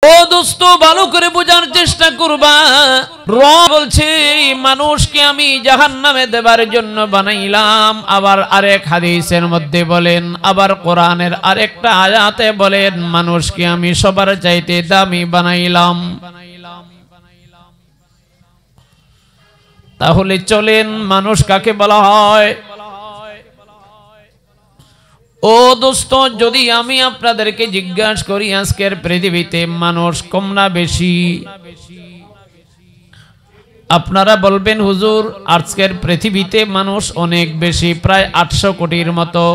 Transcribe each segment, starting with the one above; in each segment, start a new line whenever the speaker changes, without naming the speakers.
ও দোস্ত, ভালো করে বোঝার চেষ্টা করবা। রব বলছে মানুষকে আমি জাহান্নামে দেবার জন্য বানাইলাম। আবার আরেক হাদিসের মধ্যে বলেন, আবার কোরআনের আরেকটা আয়াতে বলেন মানুষকে আমি সবার চাইতে দামি বানাইলাম। তাহলে চলেন, মানুষ কাকে বলা হয়? ও দোস্ত, যদি আমি আপনাদেরকে জিজ্ঞাসা করি আজকের পৃথিবীতে মানুষ কম না বেশি, আপনারা বলবেন হুজুর আজকের পৃথিবীতে মানুষ অনেক বেশি, প্রায় 800 কোটির মতো।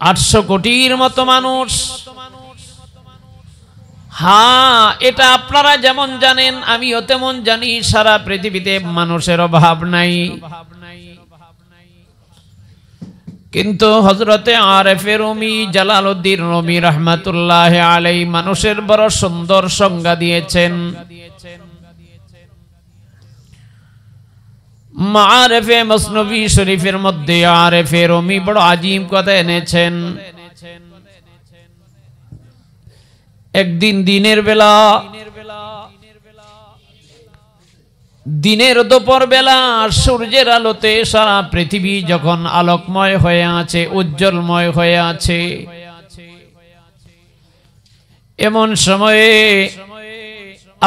800 কোটির মতো মানুষ। হ্যাঁ, এটা আপনারা যেমন জানেন আমিও তেমন জানি, সারা পৃথিবীতে মানুষের অভাব নাই। কিন্তু হযরতে আরেফে রুমি জালালউদ্দিন রুমি রাহমাতুল্লাহ আলাইহি মানুষের বড় সুন্দর সংজ্ঞা দিয়েছেন। মাআরিফে মসনবী শরীফের মধ্যে আরেফে রুমি বড় আজীব কথা এনেছেন। একদিন দিনের বেলা, দিনের দুপুর বেলা সূর্যের আলোতে সারা পৃথিবী যখন আলোকময় হয়ে আছে, উজ্জ্বলময় হয়ে আছে, এমন সময়ে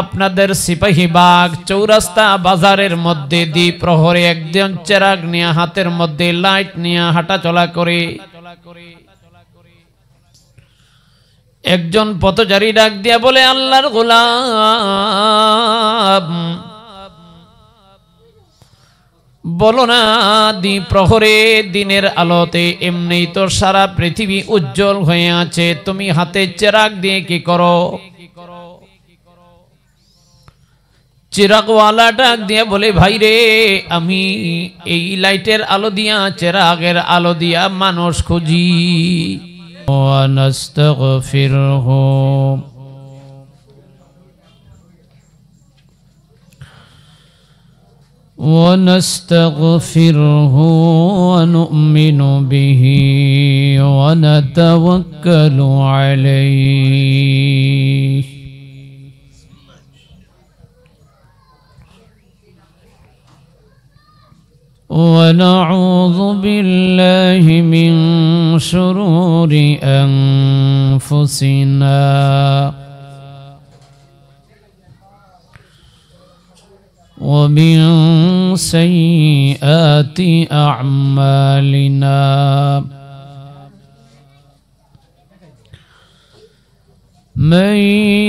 আপনাদের সিপাহীবাগ চৌরাস্তা বাজারের মধ্যে দ্বিপ্রহরে একজন চেরাগ নিয়ে, হাতের মধ্যে লাইট নিয়ে হাঁটাচলা করে একজন পথচারী ডাক দিয়া বলে, আল্লাহর গোলাম বলো না, দ্বিপ্রহরে দিনের আলোতে এমনি তো সারা পৃথিবী উজ্জ্বল হয়ে আছে, তুমি হাতে চেরাগ দিয়ে কি করো? চিরাগওয়ালা ডাক দিয়ে বলে, ভাই রে, আমি এই লাইটের আলো দিয়া, চেরাগের আলো দিয়া মানুষ খুঁজি। ওয়ানাস্তাগফিরহু ونستغفره ونؤمن به ونتوكل عليه ونعوذ بالله من شرور أنفسنا ومن سيئات أعمالنا من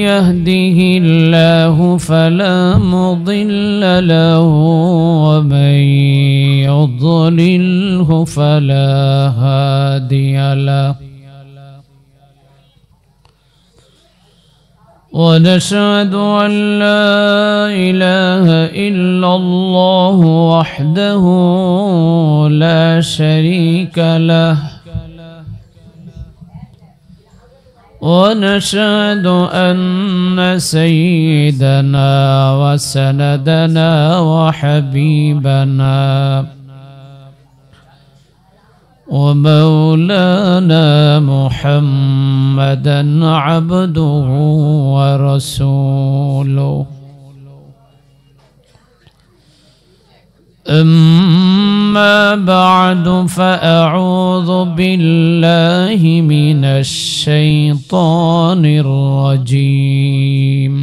يهده الله فلا مضل له ومن يضلله فلا هادي له ونشهد أن لا إله إلا الله وحده لا شريك له ونشهد أن سيدنا وسندنا وحبيبنا ومولانا محمدا عبده ورسوله أما بعد فأعوذ بالله من الشيطان الرجيم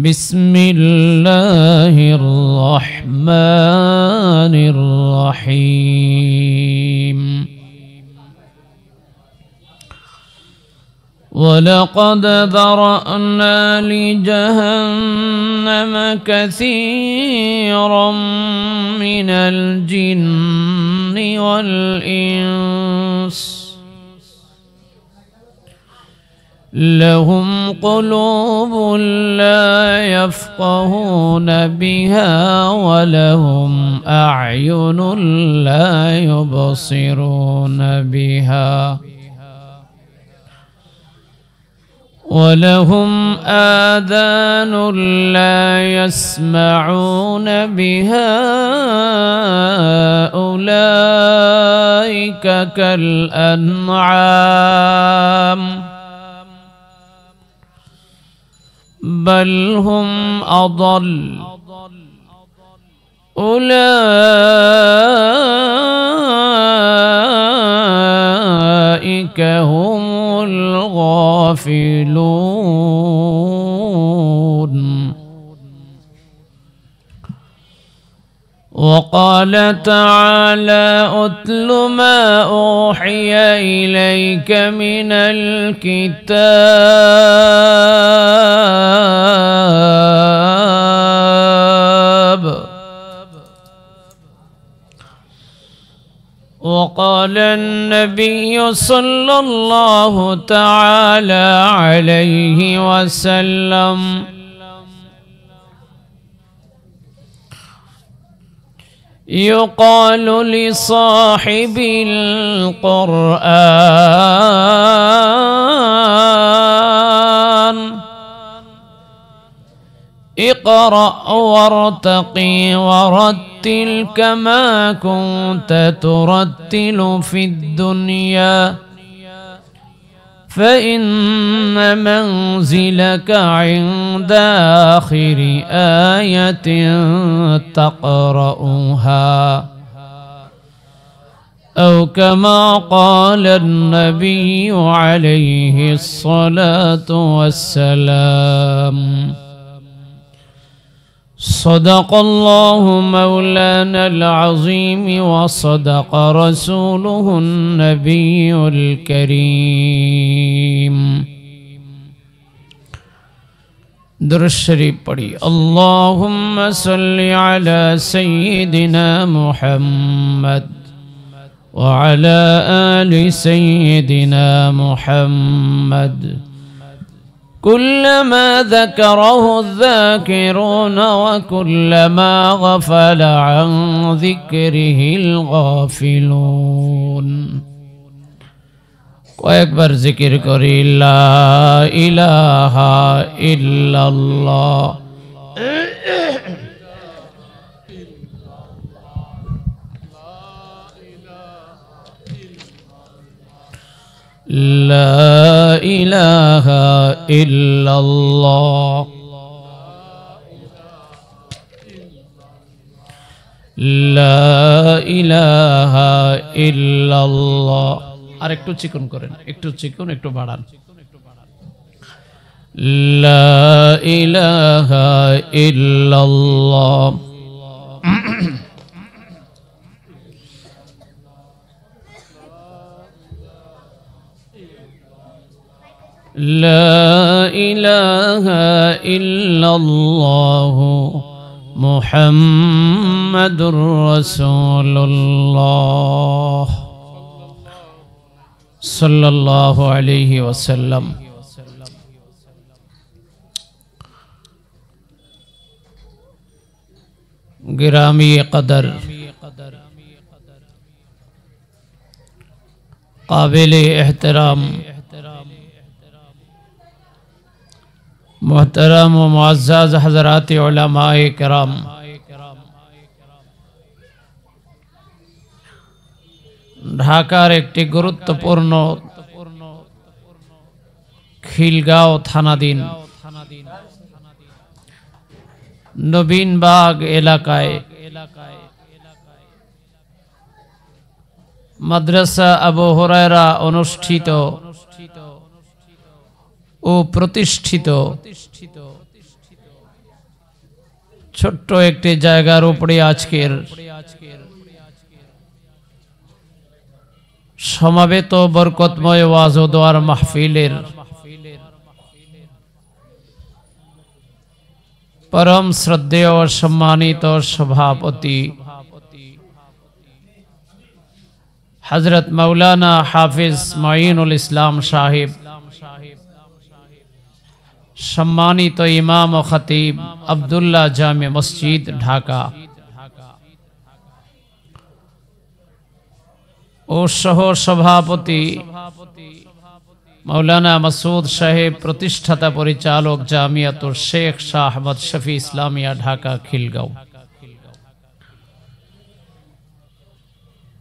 بسم الله الرحمن الرحيم ولقد ذرأنا لجهنم كثيرا من الجن والإنس لهم قلوب لا يفقهون بها ولهم أعين لا يبصرون بها ولهم آذان لا يسمعون بها أولئك كالأنعام بل هم أضل أولئك هم الغافلون. وقال تعالى أتل ما أوحي إليك من الكتاب. وقال النبي صلى الله تعالى عليه وسلم يقال لصاحب القرآن اقرأ وارتقي ورتل كما كنت ترتل في الدنيا فإن منزلك عند آخر آية تقرأها أو كما قال النبي عليه الصلاة والسلام. صدق الله مولانا العظيم وصدق رسوله النبي الكريم. درود شریف پڑھی. اللهم صل على سيدنا محمد وعلى آل سيدنا محمد كلما ذكره الذاكرون وكلما غفل عن ذكره الغافلون. কয়েকবার জিকির করি লা ইলাহা ইল্লাল্লাহ لا إله إلا الله لا إله إلا الله. আর একটু চিকন করেন, একটু চিকন, একটু বাড়ান. لا إله إلا الله لا إله إلا الله محمد رسول الله صلى الله عليه وسلم. गिरामी कदर काबिल एहतराम मोहतरम व मुअज़्ज़ज़ हज़रात उलमाए किराम, ঢাকার একটি গুরুত্বপূর্ণ খিলগাঁও থানাধীন নবীনবাগ এলাকায় মাদ্রাসা আবু হুরায়রা অনুষ্ঠিত ও প্রতিষ্ঠিত ছোট্ট একটি জায়গার উপরে আজকের সমাবেত বরকতময় ওয়াজ ও দোয়ার মাহফিলের परम श्रद्धेय और सम्मानित और सभापति हजरत मौलाना हाफिज माइनुल इस्लाम साहिब, सम्मानित इमाम और खतीब अब्दुल्ला जामे मस्जिद ढाका ओ सह सभापति মৌলানা মাসুদ সাহেব, প্রতিষ্ঠাতা পরিচালক জামিয়াতুল শেখ শাহ আহমদ শফি ইসলামিয়া, ঢাকা খিলগাঁও।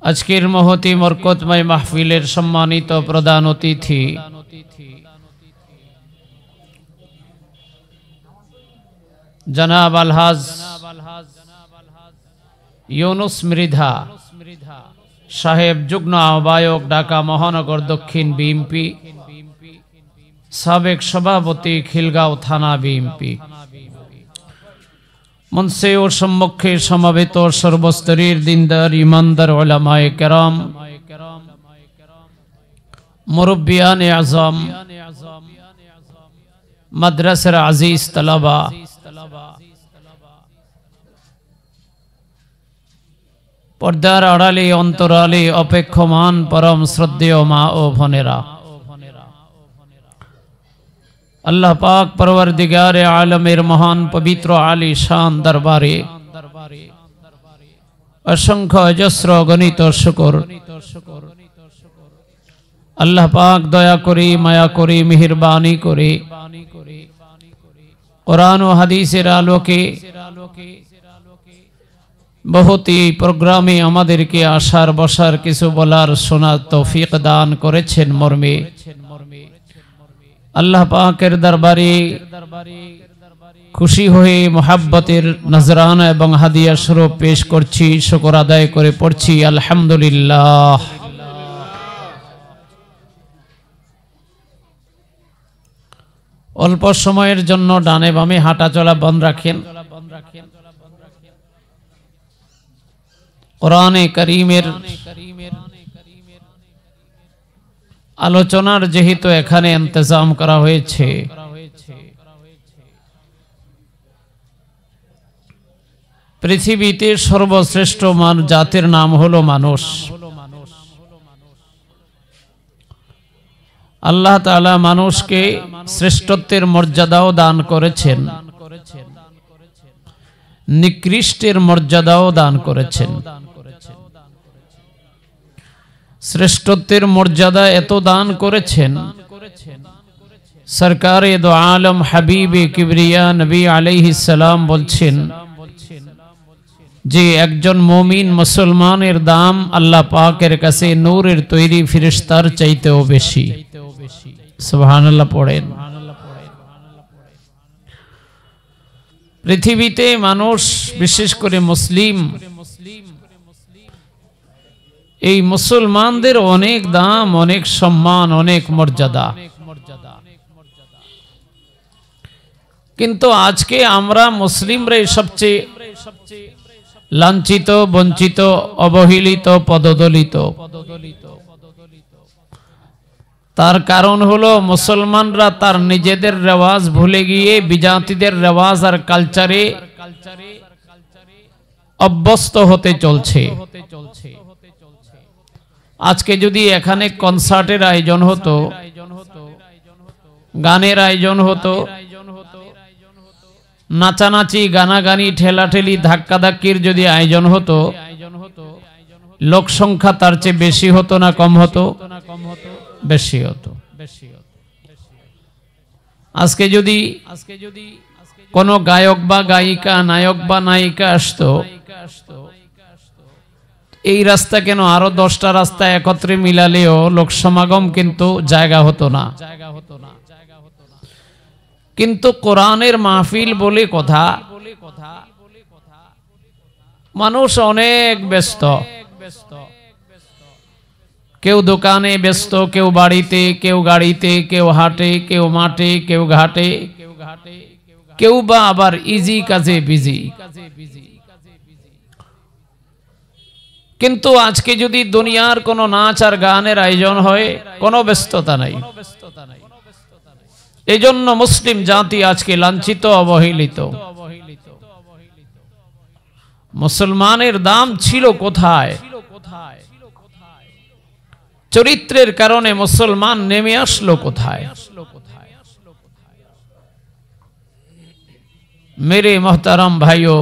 আজকের মহতি বরকতময় মাহফিলের সম্মানিত প্রধান অতিথি জনাব আলহাজ ইউনুস মৃধা সাহেব, যুগ্ম আহ্বায়ক ঢাকা মহানগর দক্ষিণ বিএনপি, সাবেক সভাপতি খিলগাঁও থানা বিএনপি। মঞ্চে ও সম্মুখে সমবেত সর্বস্তরের দিনদার ইমানদার উলামায়ে কেরাম, মুরব্বিয়ানে আজম, মাদ্রাসার আজিজ তালাবা, পর্দার আড়ালে অন্তরালে অপেক্ষমান পরম শ্রদ্ধেয় মা ও বোনেরা, আল্লাহ পাক পরওয়ারদিগারে আলমের মহান পবিত্র আলী শান দরবারে অসংখ্য অজস্র গণিত শুকর। আল্লাহ পাক দয়া করে, মায়া করে, মেহেরবানি করে কোরআন ও হাদিসের আলোকে বহুতি প্রোগ্রামে আমাদেরকে আসার বসার, কিছু বলার, শোনার তৌফিক দান করেছেন মর্মে আল্লাহ পাকের দরবারে খুশি হয়ে মোহাব্বতের নজরানা এবং হাদিয়া স্বরূপ পেশ করছি, শুকর আদায় করে পড়ছি আলহামদুলিল্লাহ। অল্প সময়ের জন্য ডানে বামে হাঁটা চলা বন্ধ রাখেন। কোরআনে কারীমের আলোচনার যেহেতু এখানে ইন্তজাম করা হয়েছে, পৃথিবীতে সর্বশ্রেষ্ঠ জাতির নাম হলো মানুষ। আল্লাহ তাআলা মানুষকে শ্রেষ্ঠত্বের মর্যাদাও দান করেছেন, নিকৃষ্টের মর্যাদাও দান করেছেন। শ্রেষ্ঠত্বের মর্যাদা এত দান করেছেন, সরকারে দো আলম হাবিবে কিবরিয়া নবী আলাইহিস সালাম বলছেন যে একজন মুমিন মুসলমানের দাম আল্লাহ পাকের কাছে নূরের তৈরি ফেরেশতার চাইতেও বেশি। সুবহানাল্লাহ পড়েন। পৃথিবীতে মানুষ, বিশেষ করে মুসলিম, এই মুসলমানদের অনেক দাম, অনেক সম্মান, অনেক মর্যাদা। কিন্তু আজকে আমরা মুসলিমরা সবচেয়ে লাঞ্ছিত, বঞ্চিত, অবহেলিত, পদদলিত। তার কারণ হলো মুসলমানরা তার নিজেদের রেওয়াজ ভুলে গিয়ে বিজাতিদের রেওয়াজ আর কালচারে অভ্যস্ত হতে চলছে। আজকে যদি এখানে কনসার্টের আয়োজন হতো, গানের আয়োজন হতো, নাচানাচি, গানাগানি, ঠেলাঠেলি, ধাক্কাধাক্কির যদি আয়োজন হতো, লোক সংখ্যা তার চেয়ে বেশি হতো না কম হতো? বেশি হতো। আজকে যদি কোন গায়ক বা গায়িকা, নায়ক বা নায়িকা আসতো, এই রাস্তা কেন আরো 10টা রাস্তা একত্রে মিলালেও লোক সমাগম কিন্তু জায়গা হতো না। কিন্তু কোরআনের মাহফিল বলে কথা, মানুষ অনেক ব্যস্ত। কেউ দোকানে ব্যস্ত, কেউ বাড়িতে, কেউ গাড়িতে, কেউ হাটে, কেউ মাঠে, কেউ ঘাটে, কেউ বা আবার ইজি কাজে বিজি। কিন্তু আজকে যদি দুনিয়ার কোন নাচ আর গানের আয়োজন হয়, কোনো ব্যস্ততা নাই। এজন্য মুসলিম জাতি আজকে লাঞ্ছিত, অবহেলিত। মুসলমানের দাম ছিল কোথায়? চরিত্রের কারণে মুসলমান নেমে আসলো কোথায়? मेरे मोहतरम भाइयों,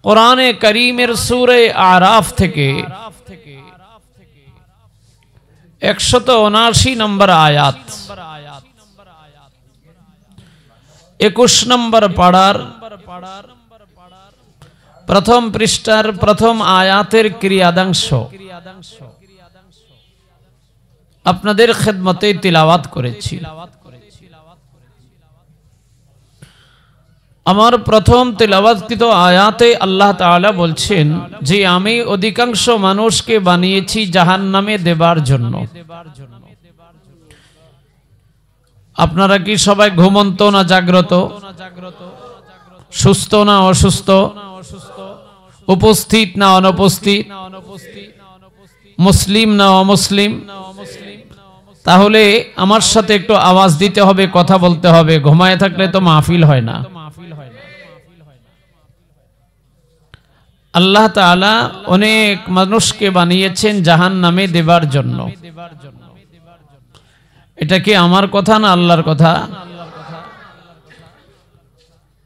कुराने करीमेर सूरे आराफ থেকে 179 নম্বর আয়াত, 21 নম্বর পাড়ার প্রথম পৃষ্ঠার প্রথম আয়াতের ক্রিয়াদাংশ আপনাদের খেদমতে তিলাওয়াত করেছি। আমার প্রথম তিলাওয়াতকৃত আয়াতে আল্লাহ তাআলা বলছেন যে আমি অধিকাংশ মানুষকে বানিয়েছি জাহান্নামে দেবার জন্য। আপনারা কি সবাই ঘুমন্ত না জাগ্রত, সুস্থ না অসুস্থ, উপস্থিত না অনুপস্থিত, মুসলিম না অমুসলিম? তাহলে আমার সাথে একটু আওয়াজ দিতে হবে, কথা বলতে হবে। ঘুমায় থাকলে তো মাহফিল হয় না। আল্লাহ তাআলা অনেক মানুষকে বানিয়েছেন জাহান্নামে দেবার জন্য। এটা কি আমার কথা না আল্লাহর কথা?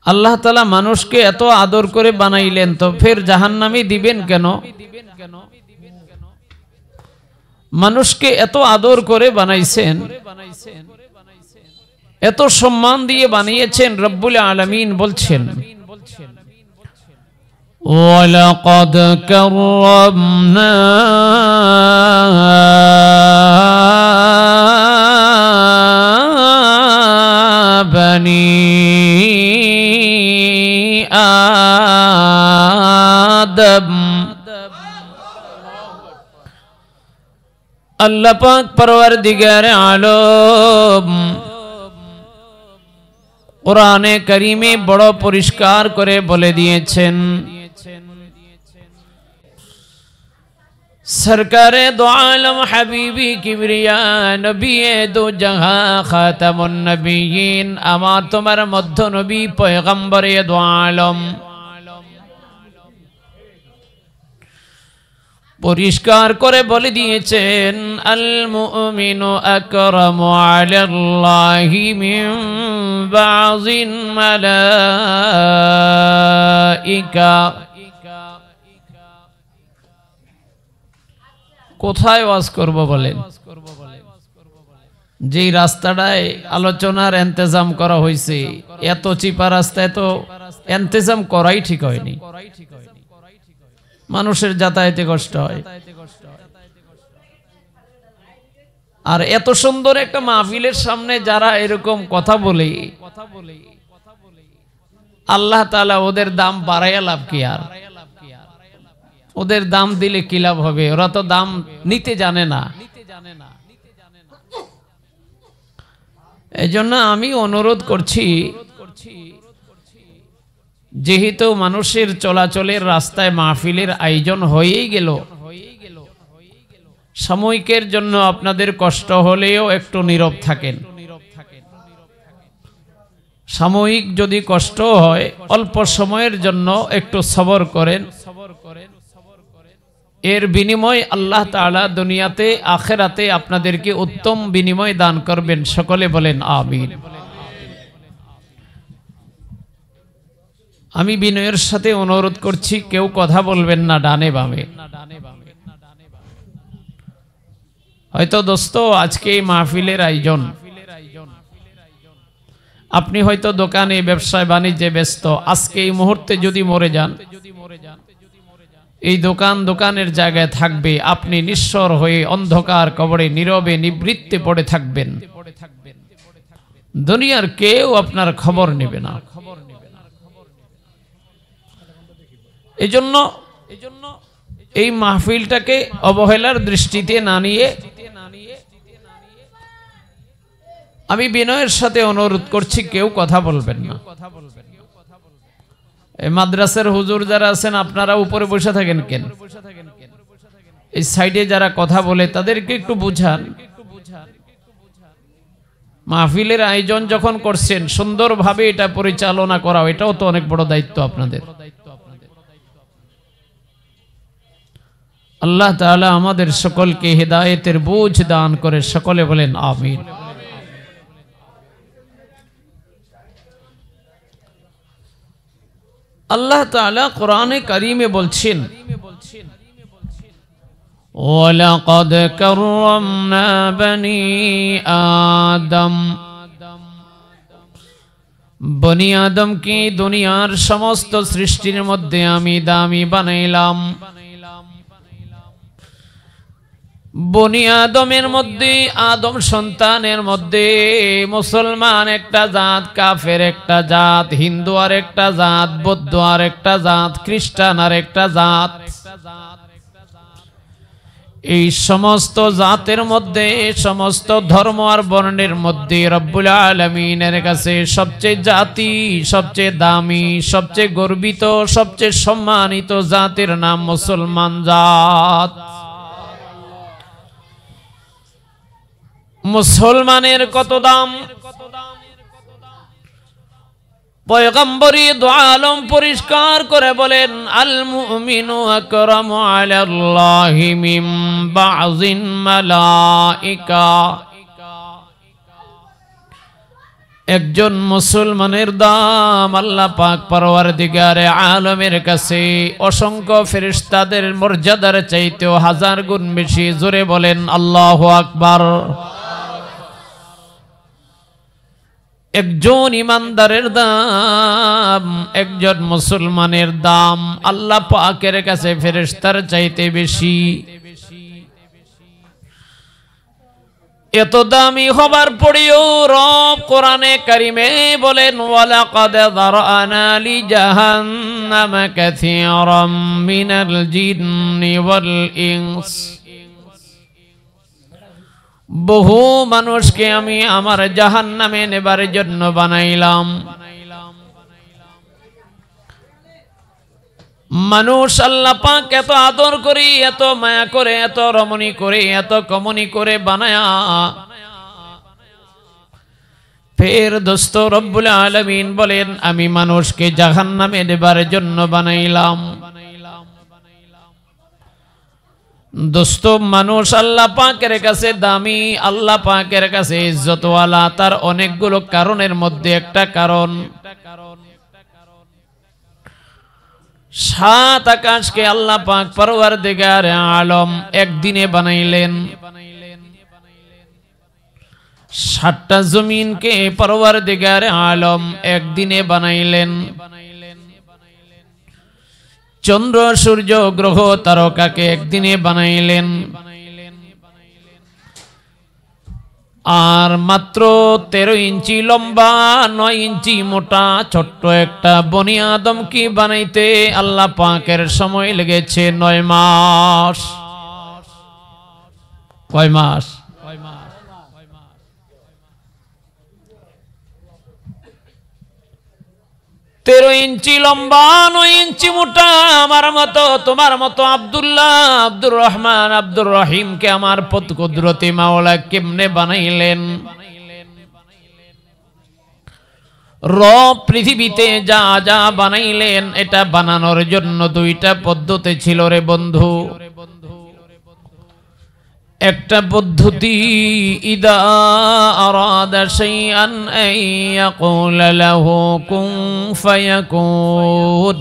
আল্লাহ তাআলা মানুষকে এত আদর করে বানাইলেন, তো ফের জাহান্নামে দিবেন কেন? মানুষকে এত আদর করে বানাইছেন, এত সম্মান দিয়ে বানিয়েছেন। রব্বুল আলামিন বলছেন ওয়ালাকাদ কাররামনা বানি আদম। আল্লাহ পাক পরওয়ারদিগারে আলম কোরআনে কারীমে বড় পরিষ্কার করে বলে দিয়েছেন, সরকারে দো আলম হাবিবি কিবরিয়া নবিয়ে দো জাহাঁ খাতামুন নবিয়িন, আমার তোমার মধ্য নবী পয়গম্বরে দো আলম পরিষ্কার করে বলে দিয়েছেন আল মুমিনু আকরামু আলাল্লাহি মিন বাযিন মালাইকা। কোথায় ওয়াজ করব বলেন? যে রাস্তাটায় আলোচনার ইন্তজাম করা হয়েছে, এত চিপা রাস্তায় তো ইন্তজাম করাই ঠিক হয়নি। মানুষের যাতায়াতে কষ্ট হয়। আর এত সুন্দর একটা মাহফিলের সামনে যারা এরকম কথা বলে, আল্লাহ তাআলা ওদের দাম বাড়াইয়া লাভ কি? আর ওদের দাম দিলে কি লাভ হবে? ওরা তো দাম নিতে জানে না। এজন্য আমি অনুরোধ করছি, যেহেতু মানুষের চলাচলের রাস্তায় মাহফিলের আয়োজন হয়েই গেল, সাময়িকের জন্য আপনাদের কষ্ট হলেও একটু নীরব থাকেন। সাময়িক যদি কষ্ট হয়, অল্প সময়ের জন্য একটু সবর করেন। এর বিনিময় আল্লাহ তাআলা দুনিয়াতে আখিরাতে আপনাদেরকে উত্তম বিনিময় দান করবেন। সকলে বলেন আমিন। আমি বিনয়ের সাথে অনুরোধ করছি, কেউ কথা বলবেন না ডানে বামে। হয়তো দোস্ত আজকে এই মাহফিলের আয়োজন, আপনি হয়তো দোকানে ব্যবসায় বাণিজ্যে ব্যস্ত। আজকে এই মুহূর্তে যদি মরে যান, এই দোকানের জায়গায় থাকবে, আপনি নিঃস্বর হয়ে অন্ধকার কবরে নীরবে নিবৃত্তে পড়ে থাকবেন। দুনিয়ার কেউ আপনার খবর নেবে না। এজন্য এই মাহফিলটাকে অবহেলার দৃষ্টিতে না নিয়ে আমি বিনয়ের সাথে অনুরোধ করছি, কেউ কথা বলবেন না। এই মাদ্রাসার হুজুর যারা আছেন, আপনারা উপরে বসে থাকেন কেন? এই সাইডে যারা কথা বলে তাদেরকে একটু বুঝান। মাহফিলের আয়োজন যখন করছেন, সুন্দরভাবে এটা পরিচালনা করা, এটাও তো অনেক বড় দায়িত্ব আপনাদের। আল্লাহ তাআলা আমাদের সকলকে হিদায়াতের বুঝ দান করে। সকলে বলেন আমিন। আল্লাহ তাআলা কোরআনে কারীমে বলছেন ওয়ালাকাদ কাররামনা বনি আদম, বনি আদমকে দুনিয়ার সমস্ত সৃষ্টির মধ্যে আমি দামি বানাইলাম। বনি আদমের মধ্যে, আদম সন্তানের মধ্যে মুসলমান একটা জাত, কাফের একটা জাত, হিন্দু আর একটা জাত, বৌদ্ধ আর একটা জাত, খ্রিস্টান আর একটা জাত। এই সমস্ত জাতের মধ্যে, সমস্ত ধর্ম আর বর্ণের মধ্যে রব্বুল আলামিনের কাছে সবচেয়ে জাতি, সবচেয়ে দামি, সবচেয়ে গর্বিত, সবচেয়ে সম্মানিত জাতির নাম মুসলমান জাত। মুসলমানের কত দাম! পয়গম্বরী দু আলম পরিষ্কার করে বলেন, আল মুমিনু আকরামু আলাল্লাহি মিন বাযিন মালাইকা। একজন মুসলমানের দাম আল্লাহ পাক পরওয়ারদিগারে আলমের কাছে অসংখ্য ফেরেশতাদের মর্যাদার চাইতেও হাজার গুণ বেশি। জোরে বলেন আল্লাহু আকবার। একজন ইমানদারের দাম, একজন মুসলমানের দাম আল্লাহ পাকের কাছে ফেরেশতার চাইতে বেশি। এত দামি হবার পরেও রব কোরআনে কারিমে বলেন, ওয়ালাকাদ যারআনা লিজাহান্নাম কাসীরাম মিনাল জিন্নি ওয়াল ইনস। বহু মানুষকে আমি আমার জাহান্নামে নেবার জন্য বানাইলাম। মানুষ আল্লাহ পাক এত আদর করে, এত মায়া করে, এত রমণী করে, এত কমনী করে বানায়া, ফের দোস্ত রব্বুল আলামিন বলেন আমি মানুষকে জাহান্নামে নেবার জন্য বানাইলাম। দোস্ত মানুষ আল্লাহ পাকের কাছে দামি, আল্লাহ পাকের কাছে ইজ্জতওয়ালা, তার অনেকগুলো কারণের মধ্যে একটা কারণ, সাত আকাশকে আল্লাহ পাক পরওয়ারদিগারে আলম একদিনে বানাইলেন। সাতটা জমিনকে পরওয়ারদিগারে আলম একদিনে বানাইলেন। চন্দ্র সূর্য গ্রহ তারকাকে একদিনে বানাইলেন। আর মাত্র 13 ইঞ্চি লম্বা, 9 ইঞ্চি মোটা ছোট্ট একটা বনি আদমকে বানাইতে আল্লাহ পাকের সময় লেগেছে 9 মাস। কয় মাস? 13 ইঞ্চি লম্বা, 9 ইঞ্চি মোটা। আমার মতো, তোমার মতো আব্দুল্লাহ, আব্দুর রহমান, আব্দুর রহিমকে আমার কুদরতি মাওলা কেমনে বানাইলেন? রব পৃথিবীতে যা যা বানাইলেন, এটা বানানোর জন্য 2টা পদ্ধতি ছিল রে বন্ধু। একটা পদ্ধতি, ইদা আরাদা শাইআন আন ইয়াকুলা লাহু কুন ফায়াকুন।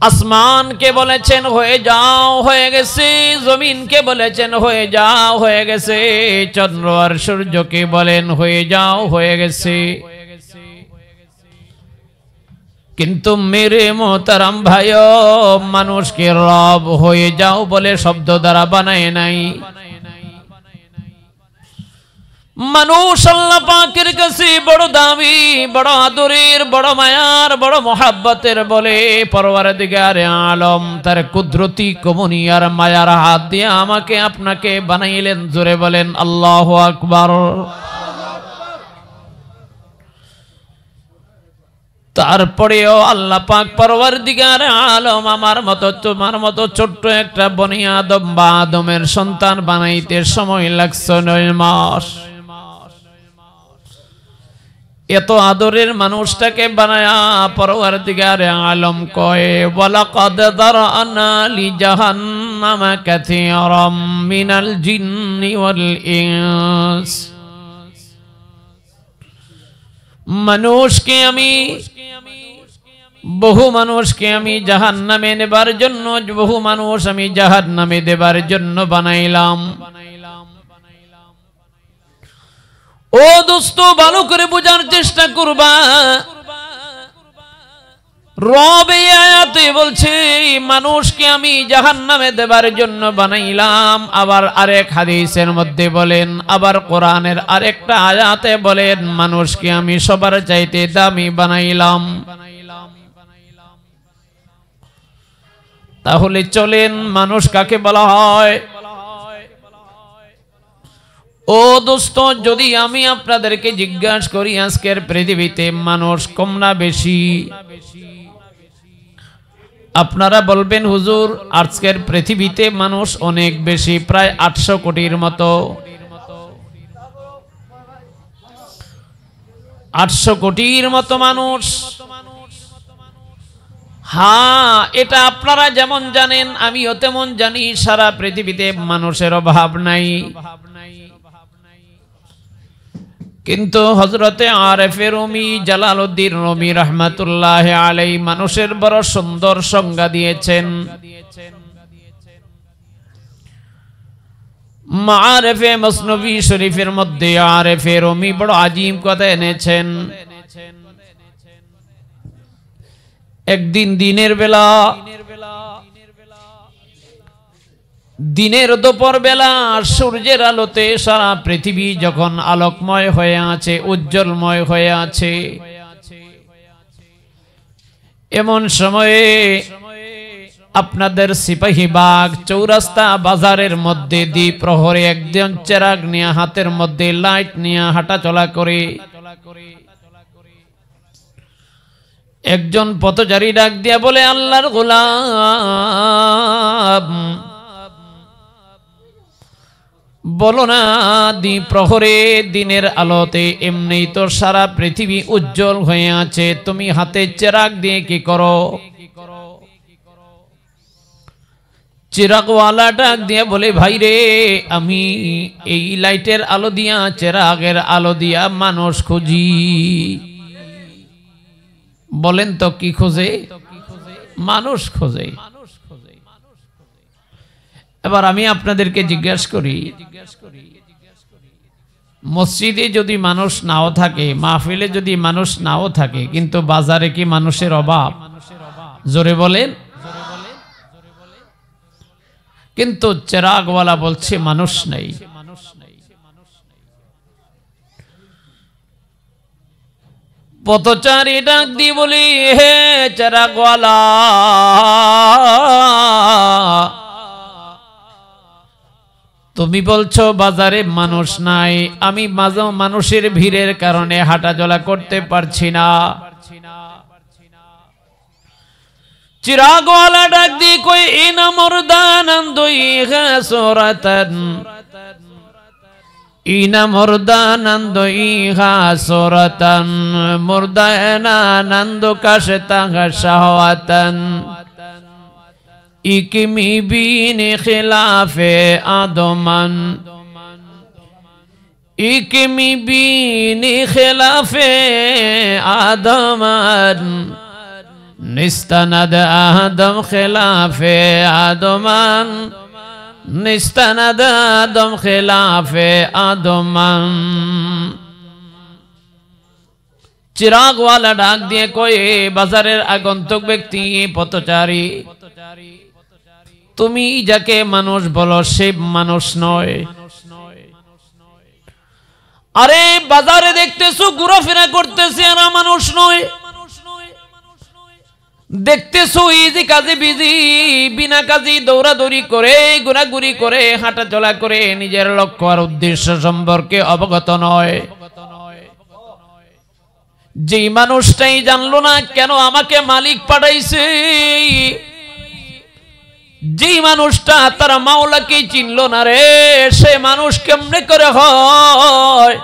আসমানকে বলেছেন হয়ে যাও, হয়ে গেছে। জমিনকে বলেছেন হয়ে যাও, হয়ে গেছে। চন্দ্র আর সূর্যকে বলেন হয়ে যাও, হয়ে গেছে। কিন্তু মেরে মোহতারাম ভাইও, মানুষকে রব হয়ে যাও বলে শব্দ দ্বারা বানায় নাই। মানুষ আল্লাহ পাকের কাছে বড় দামি, বড় আদরের, বড় মায়ার, বড় মোহাব্বতের বলে পরওয়ারদিগারে আলম তার কুদরতি কমনী আর মায়ার হাত দিয়ে আমাকে আপনাকে বানাইলেন। জোরে বলেন আল্লাহু আকবার। তারপরেও আল্লাহ পাক পরওয়ারদিগারে আলম আমার মতো, তোমার মতো ছোট্ট একটা বনি আদম বা আদমের সন্তান বানাইতে সময় লাগছে 9 মাস। এত আদরের মানুষটাকে বানায়া পরওয়ারদিগারে আলম কয়ে, ওয়ালাকাদ যারআনা লিজাহান্নামা কাসীরাম মিনাল জিন্নি ওয়াল ইনস। মানুষকে আমি বহু মানুষকে আমি জাহান্নামে নেবার জন্য, বহু মানুষ আমি জাহান্নামে দেবার জন্য বানাইলাম। ও দোস্ত, ভালো করে বোঝার চেষ্টা করবা। রব এই আয়াতে বলছে মানুষকে আমি জাহান্নামে দেবার জন্য বানাইলাম। আবার আরেক হাদিসের মধ্যে বলেন, আবার কোরআনের আরেকটা আয়াতে বলেন মানুষকে আমি সবার চাইতে দামি বানাইলাম। তাহলে চলেন, মানুষ কাকে বলা হয়? ও দোস্ত, যদি আমি আপনাদেরকে জিজ্ঞাসা করি আজকের পৃথিবীতে মানুষ কম না বেশি, আপনারা বলবেন হুজুর আজকের পৃথিবীতে মানুষ অনেক বেশি, প্রায় 800 কোটির মতো। 800 কোটির মতো মানুষ। হ্যাঁ, এটা আপনারা যেমন জানেন আমিও তেমন জানি, সারা পৃথিবীতে মানুষের অভাব নাই। কিন্তু হযরতে আরেফে রুমি জালালউদ্দিন রুমি রাহমাতুল্লাহ আলাইহি মানুষের বড় সুন্দর সংজ্ঞা দিয়েছেন। মাআরিফে মসনবী শরীফের মধ্যে আরেফে রুমি বড় আজীব কথা এনেছেন। একদিন দিনের বেলা, দিনের দুপুর বেলা সূর্যের আলোতে সারা পৃথিবী যখন আলোকময় হয়ে আছে, উজ্জ্বলময় হয়ে আছে, এমন সময়ে আপনাদের সিপাহীবাগ চৌরাস্তা বাজারের মধ্যে দ্বিপ্রহরে একজন চেরাগ নিয়ে, হাতের মধ্যে লাইট নিয়ে হাঁটাচলা করে একজন পথচারী ডাক দিয়া বলে, আল্লাহর গোলাম বলো না, দ্বিপ্রহরে দিনের আলোতে এমনি তো সারা পৃথিবী উজ্জ্বল হয়ে আছে, তুমি হাতে চেরাগ দিয়ে কি করো? চিরাগওয়ালা ডাক দিয়ে বলে, ভাই রে, আমি এই লাইটের আলো দিয়া, চেরাগের আলো দিয়া মানুষ খুঁজি। বলেন তো কি খোঁজে? মানুষ খোঁজে। এবার আমি আপনাদেরকে জিজ্ঞাসা করি, মসজিদে যদি মানুষ নাও থাকে, মাহফিলে যদি মানুষ নাও থাকে, কিন্তু বাজারে কি মানুষের অভাব? জোরে বলেন। কিন্তু চেরাগওয়ালা বলছে মানুষ নেই। পথচারী ডাক দিয়ে বলি, হে চেরাগওয়ালা, তুমি বলছো বাজারে মানুষ নাই, আমি মানুষের ভিড়ের কারণে হাঁটাচলা করতে পারছি না। চিরাগওয়ালা ডাক দিয়ে কই, ইনা মুরদানান্দুই হাসরাতান, ইনা মুরদানান্দুই হাসরাতান, মুরদানান্দু কাশতা শাহওয়াতান, ইকমি বিন খিলাফে আদমান, ইকমি বিন খিলাফে আদমান, নিস্তানাদ আদম খিলাফে আদমান, নিস্তানাদ আদম খিলাফে আদমান। চিরাগওয়ালা ডাক দিয়ে কয়ে, বাজারের আগন্তুক ব্যক্তি, পথচারী, তুমি যাকে মানুষ বলো সে মানুষ নয়। আরে বাজারে দেখতেছো ঘোরাফেরা করতেছে, এরা মানুষ নয়। দেখতেছো ইজি কাজে বিজি, বিনা কাজে দৌড়াদৌড়ি করে, ঘোরাঘুরি করে, হাঁটাচলা করে, নিজের লক্ষ্য আর উদ্দেশ্য সম্পর্কে অবগত নয়। যেই মানুষটাই জানলো না কেন আমাকে মালিক পাঠাইছে, যেই মানুষটা তার মাওলাকে চিনলো না রে, সে মানুষ কেমনে করে হয়?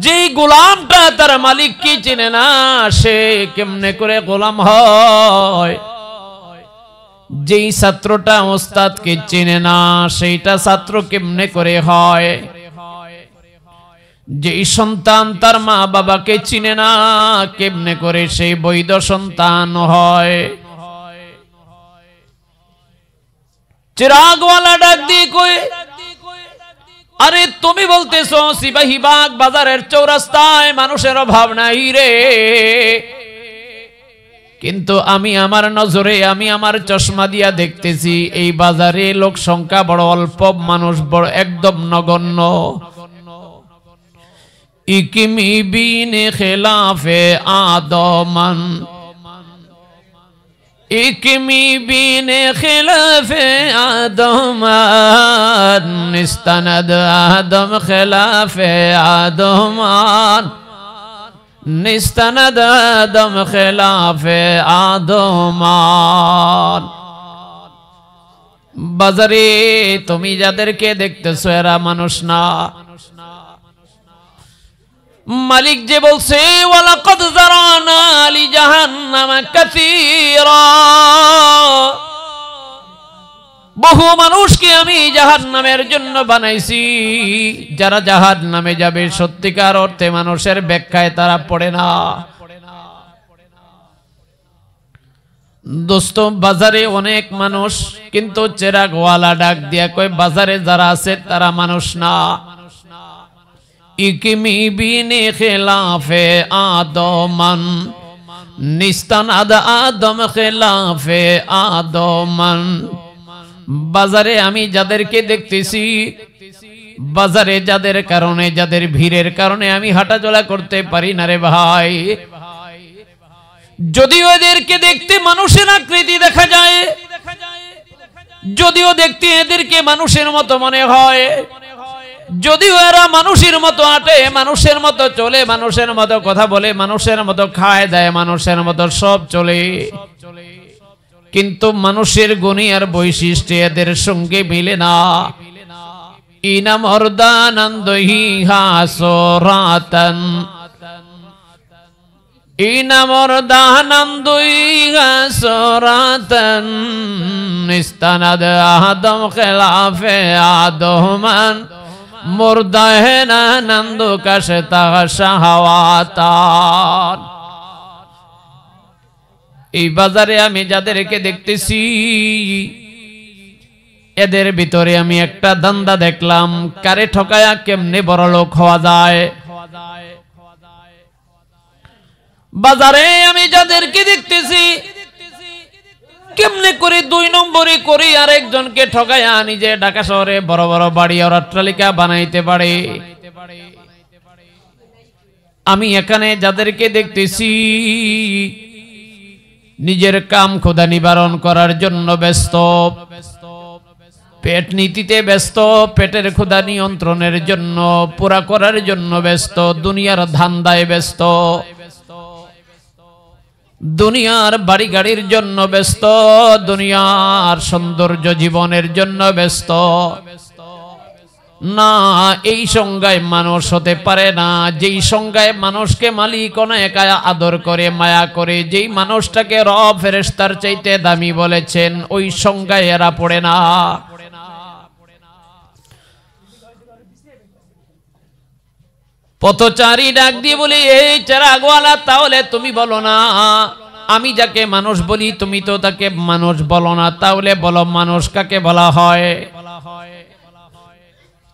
যেই গোলামটা তার মালিককে চিনে না, সে কেমনে করে গোলাম হয়? যেই ছাত্রটা ওস্তাদকে চিনে না, সেইটা ছাত্র কেমনে করে হয়? যেই সন্তান তার মা বাবাকে চিনে না কেমনে করে সেই বৈধ সন্তান হয়? চিরাগওয়ালা ডাক দিয়ে কই, আরে তুমি বলতেছো সিপাহীবাগ বাজারের চৌরাস্তায় মানুষের অভাব নাই রে, কিন্তু আমি আমার নজরে আমি আমার চশমা দিয়া দেখতেছি এই বাজারে লোক সংখ্যা বড় অল্প, মানুষ বড় একদম নগণ্য। ইকিমি বিনে খেলাফে আদমান, ইকিমি বিনে খেলাফে আদমান, নিস্তানাদ আদম খেলাফে আদমান, নিস্তানাদ আদম খেলাফে আদমান। বাজারে তুমি যাদেরকে দেখতেছো এরা মানুষ না। মালিক যে বলছে ওয়ালাকাদ যারানা লি জাহান্নাম কাসীরা, বহু মানুষকে আমি জাহান্নামের জন্য বানাইছি। যারা জাহান্নামে যাবে সত্যিকার অর্থে মানুষের ব্যাখ্যায় তারা পড়ে না। দোস্ত বাজারে অনেক মানুষ, কিন্তু চেরাগওয়ালা ডাক দিয়া কয় বাজারে যারা আছে তারা মানুষ না। ইকিমি বিনে খেলাফে আদমান, নিস্তানাদ আদম খেলাফে আদমান। বাজারে আমি যাদেরকে দেখতেছি, বাজারে যাদের কারণে যাদের ভিড়ের কারণে আমি হাঁটাচলা করতে পারি না রে ভাই, যদিও এদেরকে দেখতে মানুষের আকৃতি দেখা যায়, যদিও দেখতে এদেরকে মানুষের মতো মনে হয়, যদিও এরা মানুষের মতো হাঁটে, মানুষের মতো চলে, মানুষের মতো কথা বলে, মানুষের মতো খায় দেয়, মানুষের মতো সব চলে, কিন্তু মানুষের গুণী আর বৈশিষ্ট্য এদের সঙ্গে মিলে না। ইনা মর্দানন্দহি হাসরাতান, ইনা মর্দানন্দহি হাসরাতান, নিস্তানাদ আদম খেলাফে আদমান, মুর্দা হে না নন্দু কাশতা শাহওয়াতান। এই বাজারে আমি যাদেরকে দেখতেছি এদের ভিতরে আমি একটা ধান্দা দেখলাম, কারে ঠকায়া কেমনে বড় লোক হওয়া যায়। বাজারে আমি যাদেরকে দেখতেছি কেমনে করে 2 নম্বরে করে আরেকজনকে ঠকায়া নিজে ঢাকা শহরে বড় বড় বাড়ি আর অট্টালিকা বানাইতে পারে। আমি এখানে যাদেরকে দেখতেছি নিজের কাম খোদা নিবারণ করার জন্য ব্যস্ত, পেট নীতিতে ব্যস্ত, পেটের ক্ষুধা নিয়ন্ত্রণের জন্য পুরা করার জন্য ব্যস্ত, দুনিয়ার ধান্দায় ব্যস্ত, দুনিয়ার বাড়ি গাড়ির জন্য ব্যস্ত, দুনিয়ার সৌন্দর্য জীবনের জন্য ব্যস্ত। না, এই সংজ্ঞায় মানুষ হতে পারে না। যেই সংজ্ঞায় মানুষকে মালিক অনেক আদর করে মায়া করে, যেই মানুষটাকে রব ফেরেশতার চাইতে দামি বলেছেন, ওই সংজ্ঞায় এরা পড়ে না। পথচারী ডাক দিয়ে বলি, এই চেরাগওয়ালা তাহলে তুমি বলো না, আমি যাকে মানুষ বলি তুমি তো তাকে মানুষ বলো না, তাহলে বলো মানুষ কাকে বলা হয়?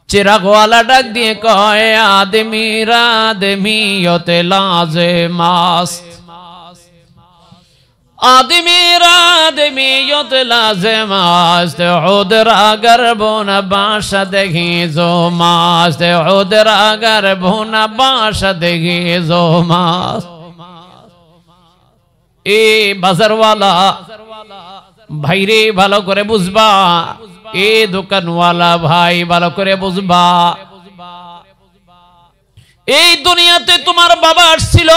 চিরাগওয়ালা ডাক দিয়ে কয় আদমিরা আদমিয়তে লাজেমাস, আদমিরা আদমিয়তে লাজেমাস, উদরা গর্বনা বাসা দেখি জো মাস, উদরা গর্বনা বাসা দেখি জো মাস। এ বাজারওয়ালা ভাইরে ভালো করে বুঝবা, এ দোকানওয়ালা ভাই ভালো করে বুঝবা, এই দুনিয়াতে তোমার বাবা আসছিল,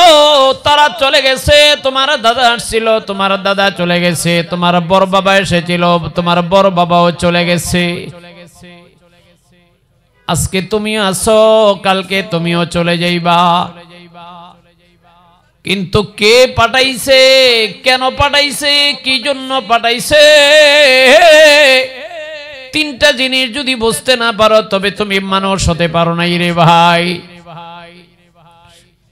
তারা চলে গেছে, তোমার দাদা আসছিল, তোমার দাদা চলে গেছে, তোমার বড় বাবা এসেছিল, তোমার বড় বাবাও চলে গেছে। আজকে তুমিও আছো, কালকে তুমিও চলে যাইবা। কিন্তু কে পাঠাইছে, কেন পাঠাইছে, কি জন্য পাঠাইছে, 3টা জিনিস যদি বুঝতে না পারো তবে তুমি মানুষ হতে পারো নাই রে ভাই।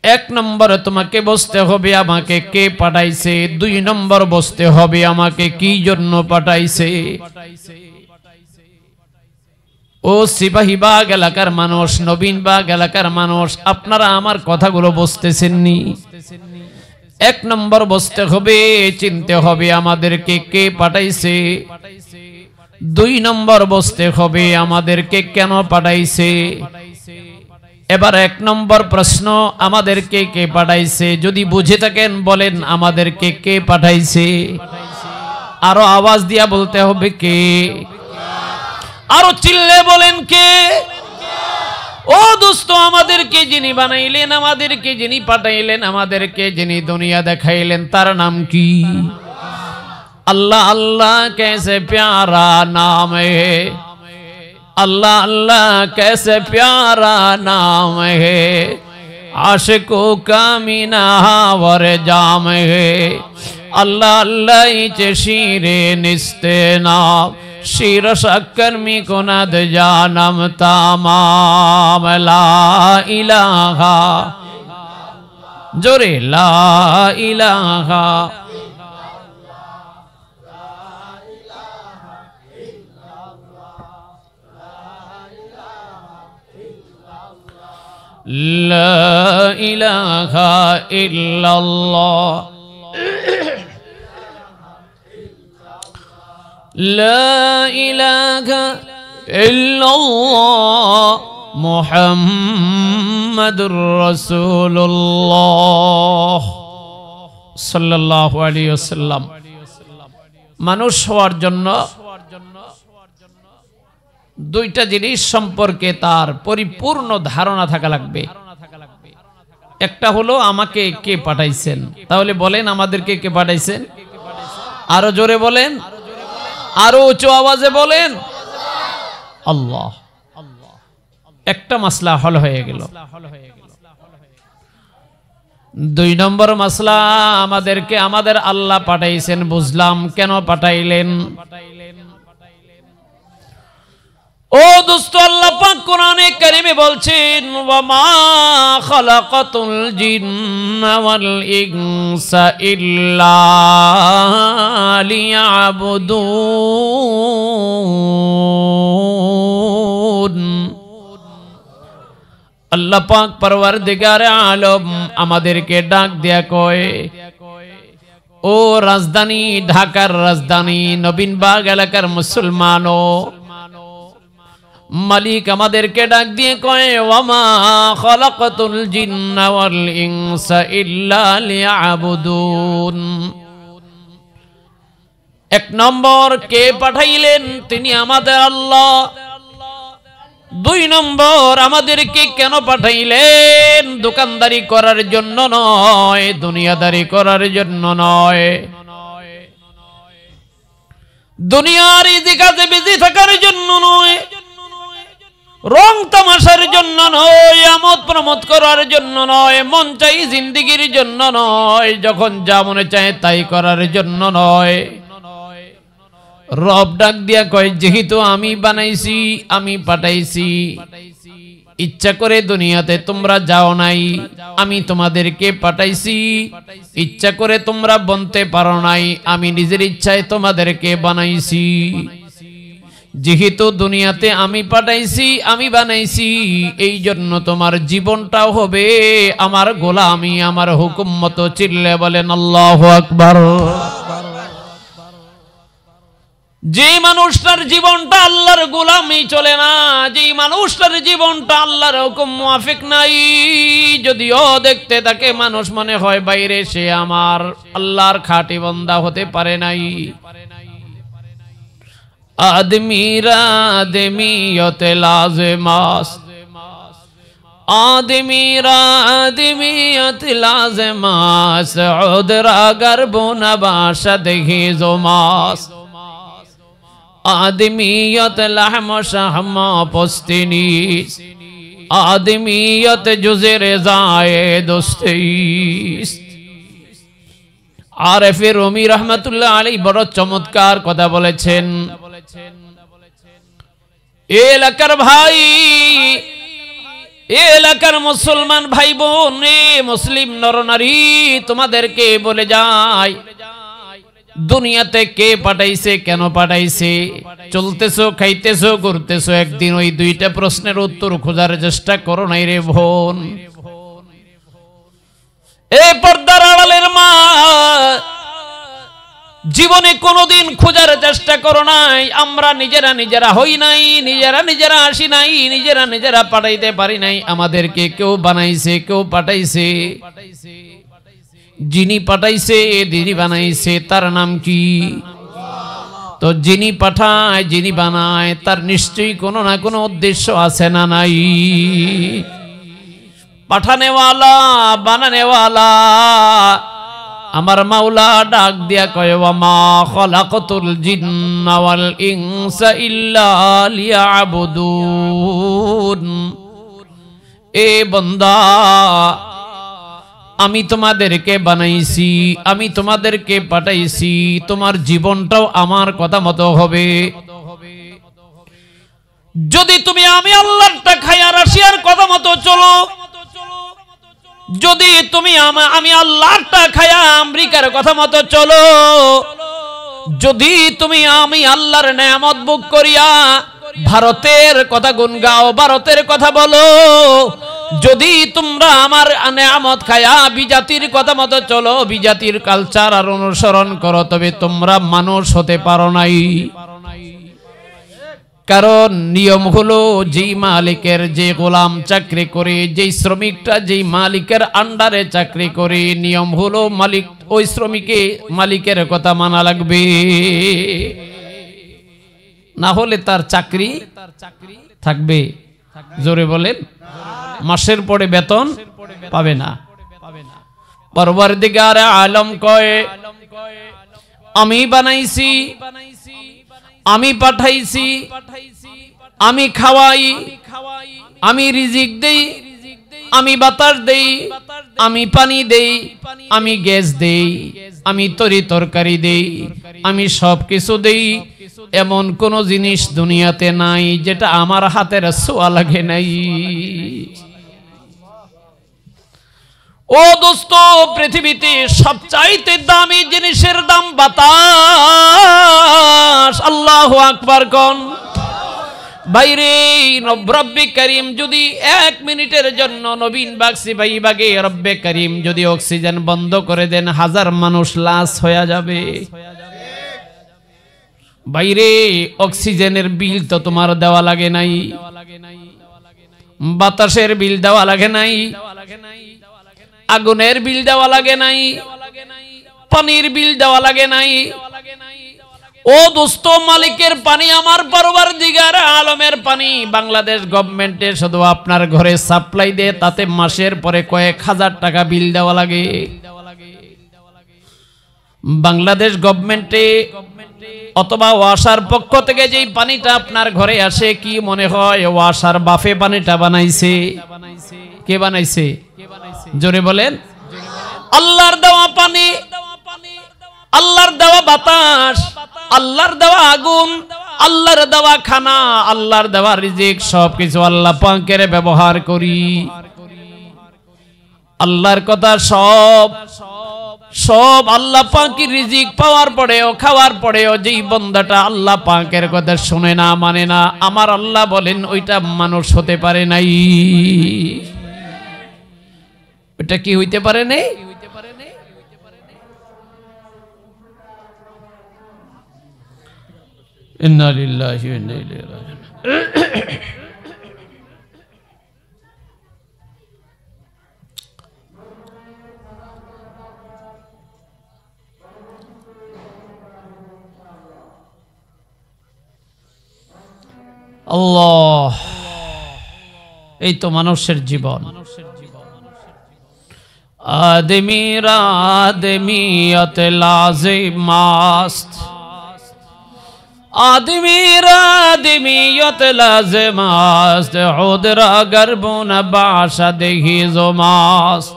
এক নম্বরে তোমাকে বুঝতে হবে আমাকে কে পাঠাইছে, দুই নম্বর বুঝতে হবে আমাকে কি জন্য পাঠাইছে। ও সিপাহীবাগ এলাকার মানুষ, নবীনবাগ এলাকার মানুষ, আপনারা আমার কথাগুলো বুঝতেছেন নি? এক নম্বর বুঝতে হবে, চিনতে হবে আমাদেরকে কে পাঠাইছে। দুই নম্বর বুঝতে হবে আমাদেরকে কেন পাঠাইছে। এবার এক নম্বর প্রশ্ন, আমাদেরকে কে পাঠাইছে? যদি বুঝে থাকেন বলেন আমাদেরকে কে পাঠাইছে। আরো আওয়াজ দিয়া বলতে হবে কে, আরো চিল্লে বলেন কে। ও দোস্ত, আমাদেরকে যিনি বানাইলেন, আমাদেরকে যিনি পাঠাইলেন, আমাদেরকে যিনি দুনিয়া দেখাইলেন, তার নাম কি? अल्लाह अल्लाह कैसे प्यारा नाम है, अल्लाह अल्लाह कैसे प्यारा नाम है, आशिकों का मीनावर जाम है, अल्लाह अल्लाह शीरे निस्ते नाम शीर शक्कर मी कुनद जानम तमाम ला इलाहा जोरे ला इलाहा ला इलाहा इल्लल्लाह ला इलाहा इल्लल्लाह मुहम्मदुर रसूलुल्लाह सल्लल्लाहु अलैहि वसल्लम। মানুষ হওয়ার জন্য দুইটা জিনিস সম্পর্কে তার পরিপূর্ণ ধারণা থাকা লাগবে। একটা হলো আমাকে কে পাঠাইছেন। তাহলে বলেন আমাদেরকে কে পাঠাইছেন? আরো জোরে বলেন, আরো উচ্চ আওয়াজে বলেন আল্লাহ। একটা মাসলা হল হয়ে গেল। দুই নম্বর মাসলা, আমাদেরকে আমাদের আল্লাহ পাঠাইছেন, বুঝলাম কেন পাঠাইলেন। ও দোস্ত, আল্লাহ পাক কোরআনে কারিমে বলছেন, ওয়া মা খালাকাতুল জিন্না ওয়াল ইনসা ইল্লা লিয়াবুদুন। আল্লাহ পাক পরওয়ারদিগারে আলম আমাদেরকে ডাক দেয়া কয়, ও রাজধানী ঢাকার রাজধানী নবীনবাগ এলাকার মুসলমানও, মালিক আমাদেরকে ডাক দিয়ে কয়, ওয়ামা খালাকাতুল জিন্না ওয়াল ইনসা ইল্লা লিয়াবুদুন। এক নম্বর, কে পাঠাইলেন? তিনি আমাদের আল্লাহ। দুই নম্বর, আমাদেরকে কেন পাঠাইলেন? দোকানদারি করার জন্য নয়, দুনিয়াদারি করার জন্য নয়, দুনিয়ার ইদিকাতে বিজি থাকার জন্য নয়, রং তামাশার জন্য নয়, আমোদ প্রমোদ করার জন্য নয়, মন চাই জিন্দিগির জন্য নয়, যখন যা মনে চায় তাই করার জন্য নয়। রব ডাক দিয়া কয়, যেহেতু আমি বানাইছি, আমি পাঠাইছি, ইচ্ছা করে দুনিয়াতে তোমরা যাও নাই, আমি তোমাদেরকে পাঠাইছি, ইচ্ছা করে তোমরা বনতে পারো নাই, আমি নিজের ইচ্ছায় তোমাদেরকে বানাইছি। যেহেতু দুনিয়াতে আমি পাঠাইছি, আমি বানাইছি, এই জন্য তোমার জীবনটাও হবে আমার গোলামি, আমার হুকুম মতো। চিল্লে বলেন আল্লাহু আকবার। যে মানুষটার জীবনটা আল্লাহর গোলামি চলে না, যে মানুষটার জীবনটা আল্লাহর হুকুম মুআফিক নাই, যদিও দেখতে তাকে মানুষ মনে হয় বাইরে, সে আমার আল্লাহর খাঁটি বান্দা হতে পারে নাই। आदमीरा आदमियत लाज़िमास, आदमीरा आदमियत लाज़िमास, उदरा गर्बो नबाशद ही ज़ुमास, आदमियत लहम शहमा पुस्तिनीस, आदमियत जुज़े रज़ाए दुस्तीस। আরেফে রুমি রহমাতুল্লাহ আলাইহি বড় চমৎকার কথা বলেছেন। এলাকার ভাই, এলাকার মুসলমান ভাই বোন, মুসলিম নরনারী, তোমাদেরকে বলে যায়, দুনিয়াতে কে পাঠাইছে, কেন পাঠাইছে? চলতেছো, খাইতেছো, ঘুরতেছো, একদিন ওই দুইটা প্রশ্নের উত্তর খোঁজার চেষ্টা করো নাই রে বোন? এই পর্দার আড়ালের মা, জীবনে কোনোদিন খোঁজার চেষ্টা করো নাই? আমরা নিজেরা হই নাই, নিজেরা আসি নাই, নিজেরা পাঠাইতে পারি নাই, আমাদেরকে কেউ বানাইছে, কেউ পাঠাইছে। যিনি পাঠাইছে, যিনি বানাইছে, তার নাম কি? তো যিনি পাঠায়, যিনি বানায়, তার নিশ্চয়ই কোনো না কোনো উদ্দেশ্য আছে না নাই? পাঠানেওয়ালা, বানানেওয়ালা আমার মাওলা ডাক দিয়া কয়, ওয়া মা খালাকাতুল জিন্না ওয়াল ইনসা ইল্লা লিয়াবুদুন। এ বান্দা, আমি তোমাদেরকে বানাইছি, আমি তোমাদেরকে পাঠাইছি, তোমার জীবনটাও আমার কথা মতো হবে। যদি তুমি আমি আল্লাহরটা খায়া রাশিয়ার কথা মতো চলো, যদি তুমি আমি আল্লাহরটা খায়া আমেরিকার কথা মতো চলো, যদি তুমি আমি আল্লাহর নেয়ামত ভোগ করিয়া ভারতের কথা গুণ গাও, ভারতের কথা বলো, যদি তোমরা আমার নেয়ামত খায়া বিজাতির কথা মতো চলো, বিজাতির কালচার আর অনুসরণ করো, তবে তোমরা মানুষ হতে পারো নাই। কারণ নিয়ম হলো, যেই মালিকের যে গোলাম চাকরি করে, যেই শ্রমিকটা যেই মালিকের আন্ডারে চাকরি করে, নিয়ম হলো মালিক ওই শ্রমিকে মালিকের কথা মানা লাগবে, না হলে তার চাকরি থাকবে। জোরে বলেন, মাসের পরে বেতন পাবে না। পরবর্তীকার আলম কয়, আমি বানাইছি, আমি পাঠাইছি, আমি খাওয়াই, আমি রিজিক দেই, আমি বাতাস দেই, আমি পানি দেই, আমি গ্যাস দেই, আমি তরি তরকারি দেই, আমি সব কিছু দেই। এমন কোন জিনিস দুনিয়াতে নাই যেটা আমার হাতের ছোঁয়া লাগে নাই। ও দোস্ত, পৃথিবীতে সবচাইতে দামি জিনিসের দাম বাতাস। আল্লাহু আকবার কোন বাইরে। রব্বে করিম যদি 1 মিনিটের জন্য নবীন বাক্সি ভাই বাগে রব্বে করিম যদি অক্সিজেন বন্ধ করে দেন, 1000 মানুষ লাশ হয়ে যাবে। বাইরে অক্সিজেনের বিল তো তোমার দেওয়া লাগে নাই, বাতাসের বিল দেওয়া লাগে নাই, আগুনের বিল দেওয়া লাগে নাই, পানির বিল দেওয়া লাগে নাই। ও দোস্ত, মালিকের পানি আমার পরওয়ারদিগার আলমের পানি বাংলাদেশ গভর্নমেন্টে শুধু আপনার ঘরে সাপ্লাই দেয়, তাতে মাসের পরে কয়েক হাজার টাকা বিল দেওয়া লাগে। বাংলাদেশ গভর্নমেন্টে অথবা ওয়াসার পক্ষ থেকে যেই পানিটা আপনার ঘরে আসে, কি মনে হয় ওয়াসার বাফে পানিটা বানাইছে? কে বানাইছে? জোরে বলেন। আল্লাহর দেওয়া পানি, আল্লাহর দেওয়া বাতাস, আল্লাহর দেওয়া আগুন, আল্লাহর দেওয়া খানা, আল্লাহর দেওয়া রিজিক, সবকিছু আল্লাহ পাকের ব্যবহার করি। আল্লাহর কথা সব সব আল্লাহ পাকের রিজিক পাওয়ার পরেও, খাওয়ার পরেও যেই বান্দাটা আল্লাহ পাকের কথা শুনে না, মানে না, আমার আল্লাহ বলেন ওইটা মানুষ হতে পারে নাই। ওইটা কি হইতে পারে নাই? ইন্না লিল্লাহি ওয়া ইন্না ইলাইহি রাজিউন। আল্লাহ, এই তো মানুষের জীবন। আদমিরা আদমিয়ত লাজিমাস্ত, আদমিরা আদমিয়ত লাজিমাস্ত, উদরা গরবুন বাশাদেহি জুমাস্ত,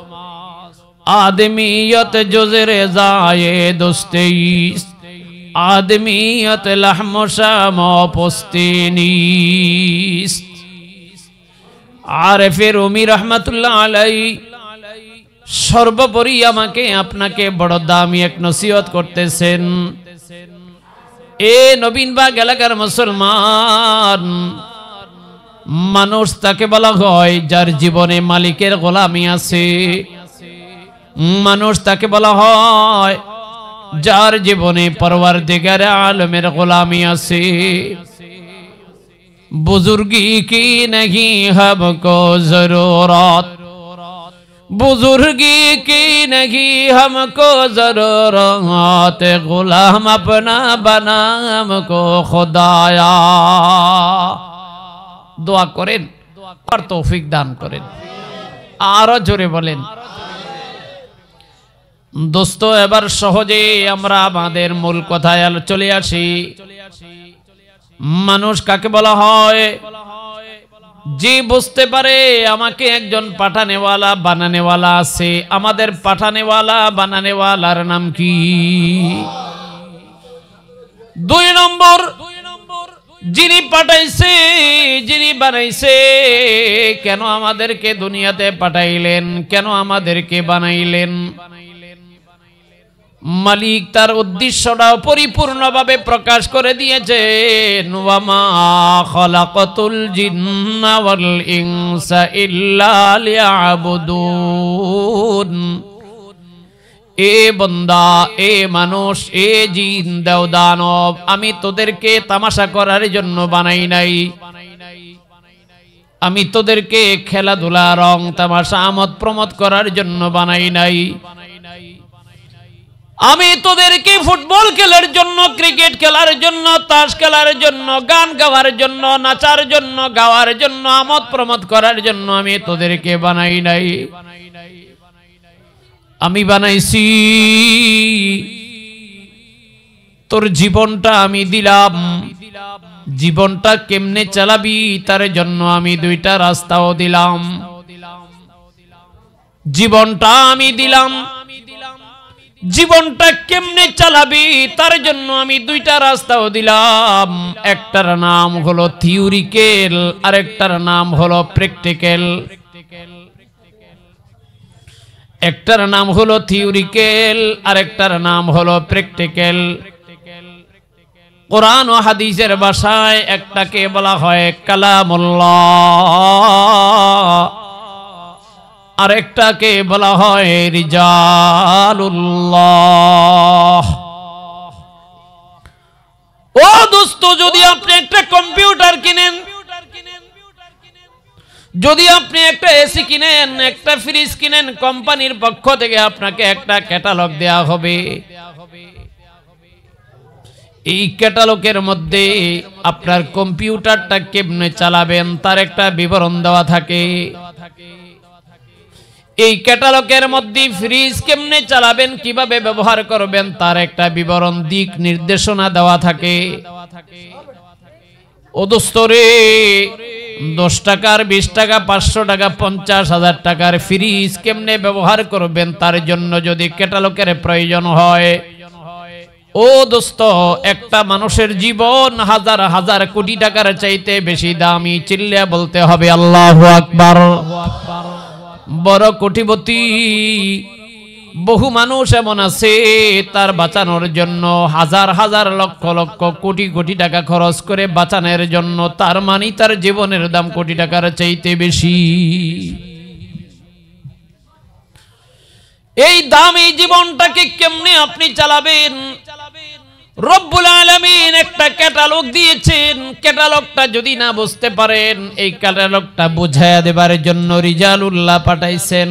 আদমিয়ত জুজরে জায়ে দুস্তিস্ত, আদমিয়ত লাহম শাম পুস্তিনিস্ত, আরেফে রুমি রাহমাতুল্লাহ আলাইহি সর্বোপরি আমাকে আপনাকে বড় দামি এক নসিহত করতেছেন। এ নবীনবাগ এলাকার মুসলমান, মানুষ তাকে বলা হয় যার জীবনে মালিকের গোলামি আছে। মানুষ তাকে বলা হয় যার জীবনে পরওয়ারদিগারে আলমের গোলামি আছে। বুজুর্গি কি नहीं हमको जरूरत, बुजुर्गी की नहीं हमको जरूरत, गुलाम अपना बना हमको खुदाया। দোয়া করেন আর তৌফিক দান করেন। আরো জোরে বলেন। দোস্ত, এবার সহজে আমরা আমাদের মূল কথায় চলে আসি। মানুষ কাকে বলা হয়? যে বুঝতে পারে আমাকে একজন পাঠানেওয়ালা বানানেওয়ালা আছে। আমাদের পাঠানেওয়ালা বানানেওয়ালার নাম কি? 2 নম্বর, যিনি পাঠাইছে, যিনি বানাইছে। কেন আমাদেরকে দুনিয়াতে পাঠাইলেন? কেন আমাদেরকে বানাইলেন? মালিক তার উদ্দেশ্যটা পরিপূর্ণভাবে প্রকাশ করে দিয়েছেন। ওয়ামা খালাকাতুল জিন্না ওয়াল ইনসা ইল্লা লিয়াবুদুন। এ বান্দা, এ মানুষ, এ জিন দানব, আমি তোদেরকে তামাশা করার জন্য বানাই নাই। আমি তোদেরকে খেলাধুলা, রং তামাশা, আমোদ প্রমোদ করার জন্য বানাই নাই। আমি তোদেরকে ফুটবল খেলার জন্য, ক্রিকেট খেলার জন্য, তাস খেলার জন্য, গান গাওয়ার জন্য, নাচার জন্য, গাওয়ার জন্য, আমোদ প্রমোদ করার জন্য আমি তোদেরকে বানাই নাই। আমি বানাইছি তোর জীবনটা আমি দিলাম। জীবনটা কেমনে চালাবি তার জন্য আমি 2টা রাস্তাও দিলাম। জীবনটা আমি দিলাম। জীবনটা কেমনে চালাবি তার জন্য আমি 2টা রাস্তাও দিলাম। একটার নাম হলো থিওরিক্যাল, আরেকটার নাম হলো প্র্যাকটিক্যাল। একটার নাম হলো থিওরিক্যাল, আরেকটার নাম হলো প্র্যাকটিক্যাল। কোরআন ও হাদিসের ভাষায় একটাকে বলা হয় কালামুল্লাহ, আরেকটাকে বলা হয় রিজালুল্লাহ। ও দোস্ত, যদি আপনি একটা কম্পিউটার কিনেন, যদি আপনি একটা এসি কিনেন, একটা ফ্রিজ কিনেন, কোম্পানির পক্ষ থেকে আপনাকে একটা ক্যাটালগ দেয়া হবে। এই ক্যাটালগের মধ্যে আপনার কম্পিউটারটা কেমনে চালাবেন তার একটা বিবরণ দেওয়া থাকে। এই ক্যাটালগের মধ্যে ফ্রিজ কেমনে চালাবেন, কিভাবে ব্যবহার করবেন তার একটা বিবরণ, দিক নির্দেশনা দেওয়া থাকে। ও দোস্ত রে, 10 টাকার, 20 টাকা, 500 টাকা, 50,000 টাকার ফ্রিজ কেমনে ব্যবহার করবেন তার জন্য যদি ক্যাটালগের প্রয়োজন হয়, ও দোস্ত, একটা মানুষের জীবন হাজার হাজার কোটি টাকার চাইতে বেশি দামি। চিল্লা বলতে হবে আল্লাহু আকবার। বড় কোটিপতি বহু মানুষ এমন আছে, তার বাঁচানোর জন্য হাজার হাজার লক্ষ লক্ষ কোটি কোটি টাকা খরচ করে বাঁচানোর জন্য, তার মানে তার জীবনের দাম কোটি টাকার চাইতে বেশি। এই দামি জীবনটাকে কেমনে আপনি চালাবেন? রব্বুল আলামিন একটা ক্যাটালগ দিয়েছেন। ক্যাটালগটা যদি না বুঝতে পারেন, এই ক্যাটালগটা বুঝাইয়া দেবার জন্য রিজালুল্লাহ পাঠাইছেন।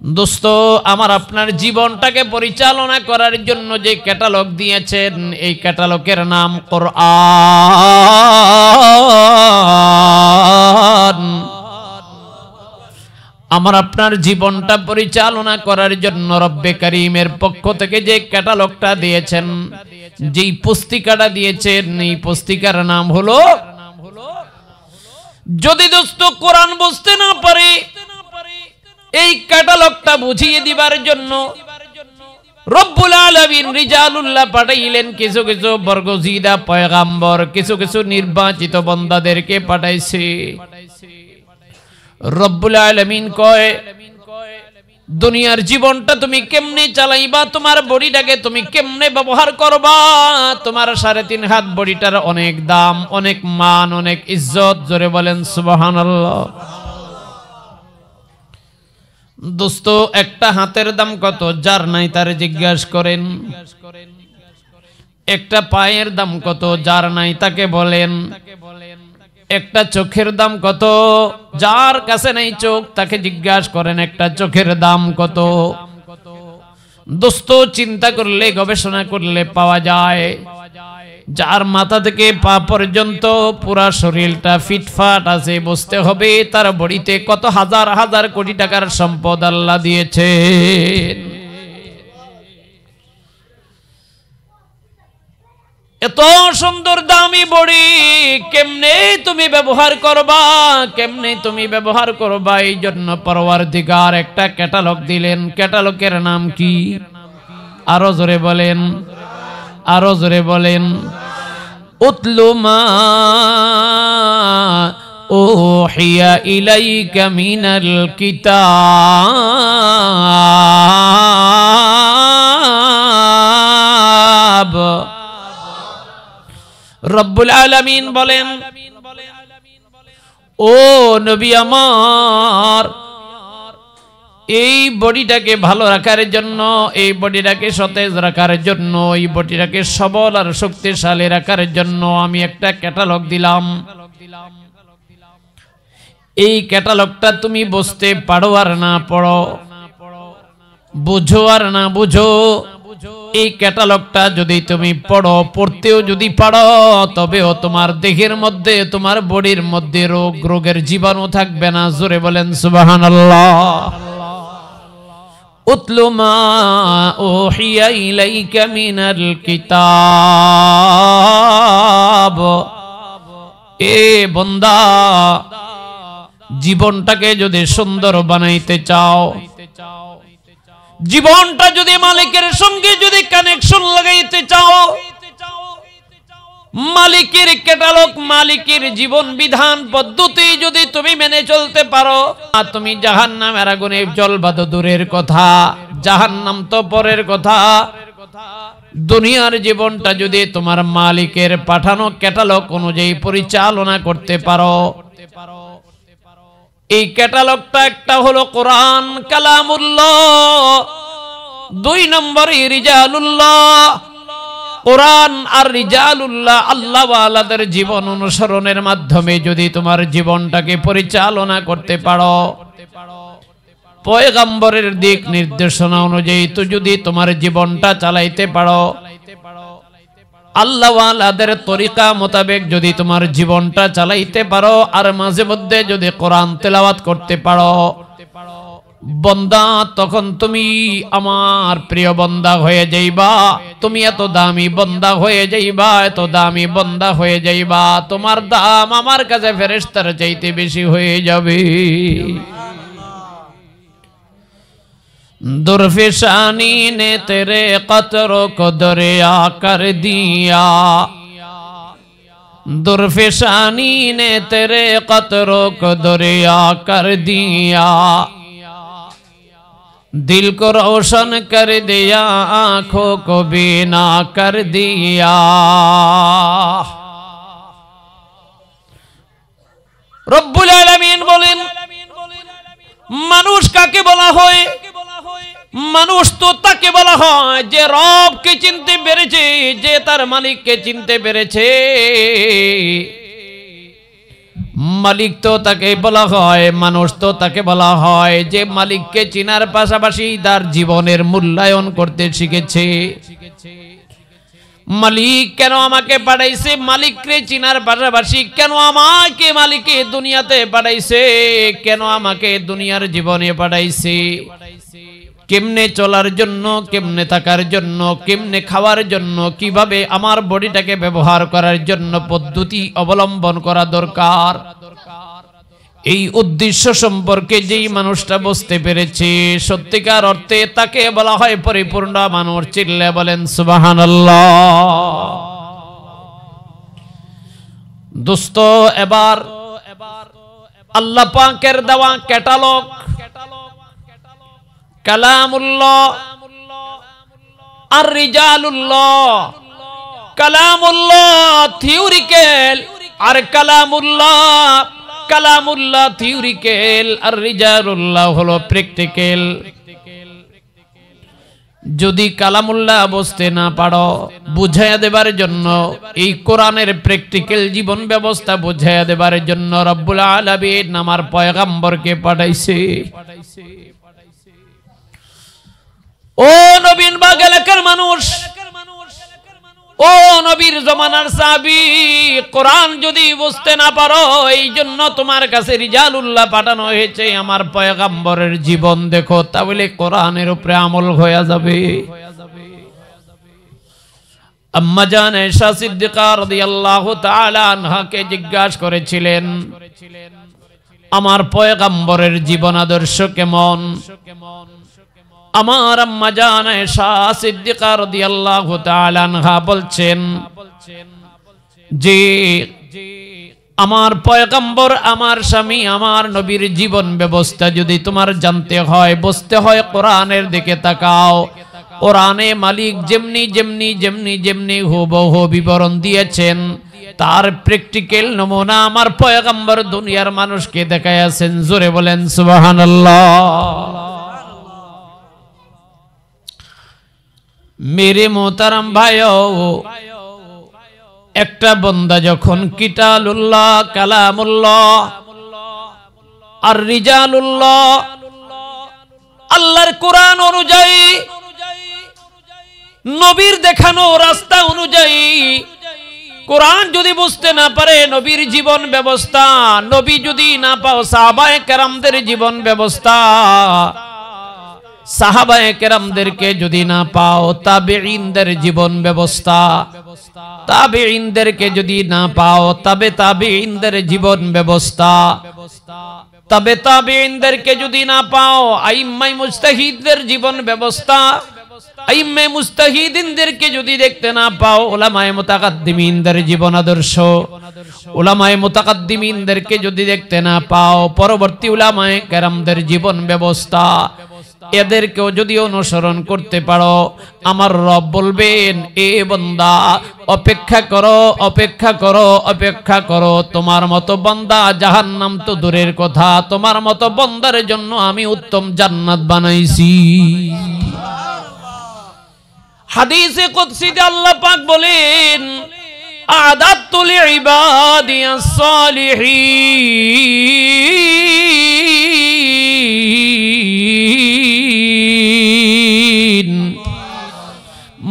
দোস্ত, আমার আপনার জীবনটাকে পরিচালনা করার জন্য যে ক্যাটালগ দিয়েছেন, এই ক্যাটালগের নাম কোরআন। আমার আপনার জীবনটা পরিচালনা করার জন্য রব্বে কারীমের পক্ষ থেকে যে ক্যাটালগটা দিয়েছেন, যেই পুস্তিকাটা দিয়েছেন, এই পুস্তিকার নাম হলো, যদি দোস্ত কোরআন বুঝতে না পারে, এই ক্যাটালগটা বুঝিয়ে দিবার জন্য রব্বুল আলামিন রিজালুল্লাহ পাঠাইলেন, কিছু কিছু বর্গজিদা পয়গাম্বর, কিছু কিছু নির্বাচিত বান্দাদেরকে পাঠাইছে। রব্বুল আলামিন কয়, দুনিয়ার জীবনটা তুমি কেমনে চালাইবা, তোমার বডিটাকে তুমি কেমনে ব্যবহার করবা। তোমার 3.5 হাত বডিটার অনেক দাম, অনেক মান, অনেক ইজ্জত। জোরে বলেন সুবহানাল্লাহ। দোস্ত, একটা হাতের দাম কত? যার নাই তার জিজ্ঞাসা করেন। একটা পায়ের দাম কত? যার নাই তাকে বলেন। একটা চোখের দাম কত? যার কাছে নাই চোখ তাকে জিজ্ঞাসা করেন একটা চোখের দাম কত। দোস্ত, চিন্তা করলে, গবেষণা করলে পাওয়া যায়, যার মাথা থেকে পা পর্যন্ত পুরা শরীরটা ফিটফাট আছে, বুঝতে হবে তার বডিতে কত হাজার হাজার কোটি টাকার সম্পদ আল্লাহ দিয়েছেন। এত সুন্দর দামি বডি কেমনে তুমি ব্যবহার করবা, কেমনে তুমি ব্যবহার করবা? এই জন্য পরওয়ারদিগার একটা ক্যাটালগ দিলেন। ক্যাটালগের নাম কি? আরো জোরে বলেন, আরো জোরে বলেন। উতলু মা ওহিয়া ইলাইকা মিনাল কিতাব। রব্বুল আলামিন বলেন, ও নবী আমার, এই বডিটাকে ভালো রাখার জন্য, এই বডিটাকে সতেজ রাখার জন্য, এই বডিটাকে সবল আর শক্তিশালী রাখার জন্য আমি একটা ক্যাটালগ দিলাম। এই ক্যাটালগটা তুমি বুঝতে পারো আর না পড়ো, বুঝো আর না বুঝো, এই ক্যাটালগটা যদি তুমি পড়ো, পড়তেও যদি পারো, তবেও তোমার দেহের মধ্যে, তোমার বডির মধ্যে রোগের জীবাণু থাকবে না। জোরে বলেন সুবহানাল্লাহ। উতলু মা ওহিয়া ইলাইকা মিনাল কিতাব। এ বান্দা, জীবনটাকে যদি সুন্দর বানাইতে চাও, জীবনটা যদি মালিকের সঙ্গে যদি কানেকশন লাগাইতে চাও, মালিকের ক্যাটালগ, মালিকের জীবন বিধান পদ্ধতি যদি তুমি মেনে চলতে পারো, তুমি জাহান্নামের আগুনে জ্বলবা তো দূরের কথা, জাহান্নাম তো পরের কথা। দুনিয়ার জীবনটা যদি তোমার মালিকের পাঠানো ক্যাটালগ অনুযায়ী পরিচালনা করতে পারো, এই ক্যাটালগটা একটা হলো কোরআন কালামুল্লাহ, 2 নম্বরে রিজালুল্লাহ। কোরআন আর রিজালুল্লাহ, আল্লাহ ওয়ালাদের জীবন অনুসরণের মাধ্যমে যদি তোমার জীবনটাকে পরিচালনা করতে পারো, পয়গম্বরের দিক নির্দেশনা অনুযায়ী তো যদি তোমার জীবনটা চালাইতে পারো, আল্লাহ ওয়ালাদের তরিকা মোতাবেক যদি তোমার জীবনটা চালাইতে পারো, আর মাঝে মধ্যে যদি কোরআন তেলাওয়াত করতে পারো, বন্দা, তখন তুমি আমার প্রিয় বন্দা হয়ে যাইবা। তুমি এত দামি বন্দা হয়ে যাইবা, এত দামি বন্দা হয়ে যাইবা, তোমার দাম আমার কাছে ফেরেশতার চাইতে বেশি হয়ে যাবে। दुर्फिशानी ने तेरे कतरों को दरिया कर दिया, दुर्फिशानी ने तेरे कतरों को दरिया कर दिया, दिल को रोशन कर दिया, आंखों को बीना कर दिया। रब्बुल आलमीन बोलेन, মানুষ কাকে বলা হয়? মানুষ তো তাকে বলা হয় যে রবকে চিনতে পেরেছে, যে তার মালিককে চিনতে পেরেছে। মালিক তো তাকে বলা হয়, মানুষ তো তাকে বলা হয় যে মালিককে চিনার পাশাপাশি তার জীবনের মূল্যায়ন করতে শিখেছে। মালিক কেন আমাকে পাঠাইছে, মালিককে চিনার পাশাপাশি কেন আমাকে মালিকে দুনিয়াতে পাঠাইছে, কেন আমাকে দুনিয়ার জীবনে পাঠাইছে, কেমনে চলার জন্য, কেমনে থাকার জন্য, কেমনে খাওয়ার জন্য, কিভাবে আমার বডিটাকে ব্যবহার করার জন্য পদ্ধতি অবলম্বন করা দরকার, এই উদ্দেশ্য সম্পর্কে যেই মানুষটা বুঝতে পেরেছে সত্যিকার অর্থে তাকে বলা হয় পরিপূর্ণ মানুষ। চিল্লে বলেন সুবহানাল্লাহ। দোস্ত, এবার আল্লাহ পাকের দেওয়া ক্যাটালগ কালামুল্লাহ আর রিজালুল্লাহ। কালামুল্লাহ থিওরিক্যাল আর কালামুল্লাহ থিওরিক্যাল আর রিজালুল্লাহ হলো প্র্যাকটিক্যাল। যদি কালামুল্লাহ বুঝতে না পারো, বুঝাইয়া দেবার জন্য এই কোরআনের প্র্যাকটিক্যাল জীবন ব্যবস্থা বুঝাইয়া দেবার জন্য রব্বুল আলামিন আমার পয়গম্বরকে পাঠাইছে। ও নবীন বাগ এলাকার মানুষ, ও নবীর জমানার সাহাবী, কোরআন যদি বুঝতে না পারো, এই জন্য তোমার কাছে রিজালুল্লাহ পাঠানো হয়েছে। আমার পয়গম্বরের জীবন দেখো, তাহলে কোরআনের উপরে আমল হয়ে যাবে। আম্মা জান আয়েশা সিদ্দিকা রাদিয়াল্লাহু তাআলা আনহাকে জিজ্ঞাসা করেছিলেন, আমার পয়গম্বরের জীবন আদর্শ কেমন? আমার আম্মা জান আয়েশা সিদ্দিকা রাদিয়াল্লাহু তাআলা আনহা বলছেন যে আমার পয়গম্বর, আমার স্বামী, আমার নবীর জীবন ব্যবস্থা যদি তোমার জানতে হয়, বুঝতে হয়, কোরআনের দিকে তাকাও। কোরআনে মালিক যেমনি যেমনি যেমনি যেমনি হুবহু বিবরণ দিয়েছেন, তার প্র্যাকটিক্যাল নমুনা আমার পয়গম্বর দুনিয়ার মানুষকে দেখাইয়াছেন। জোরে বলেন সুবহানাল্লাহ। মেরে মোহতারাম ভাইও, একটা বান্দা যখন কিতাবুল্লাহ, কালামুল্লাহ আর রিজালুল্লাহ, আল্লাহর কোরআন অনুযায়ী, নবীর দেখানো রাস্তা অনুযায়ী কোরআন যদি বুঝতে না পারে, নবীর জীবন ব্যবস্থা, নবী যদি না পাও, সাহাবায়ে কেরামদের জীবন ব্যবস্থা, সাহাবায়ে কেরামদেরকে যদি না পাও, তাবেঈনদের জীবন ব্যবস্থা, তাবেঈনদেরকে যদি না পাও, তবে তাবেঈনদের জীবন ব্যবস্থা, তবে তাবেঈনদেরকে যদি না পাও, আইম্মায়ে মুজতাহিদদের জীবন ব্যবস্থা, আইম্মায়ে মুজতাহিদিনদেরকে যদি দেখতে না পাও, উলামায়ে মুতাকাদ্দিমিনদের জীবন আদর্শ, উলামায়ে মুতাকাদ্দিমিনদেরকে যদি দেখতে না পাও, পরবর্তী উলামায়ে কেরামদের জীবন ব্যবস্থা, এদেরকেও যদি অনুসরণ করতে পারো, আমার রব বলবেন, এ বান্দা অপেক্ষা করো, অপেক্ষা করো, অপেক্ষা করো, তোমার মতো বান্দা জাহান্নাম তো দূরের কথা, তোমার মতো বান্দার জন্য আমি উত্তম জান্নাত বানাইছি। হাদিসে কুদসিতে আল্লাহ পাক বলেন, আ'দাতু লিইবাদিয়াস সালিহিন।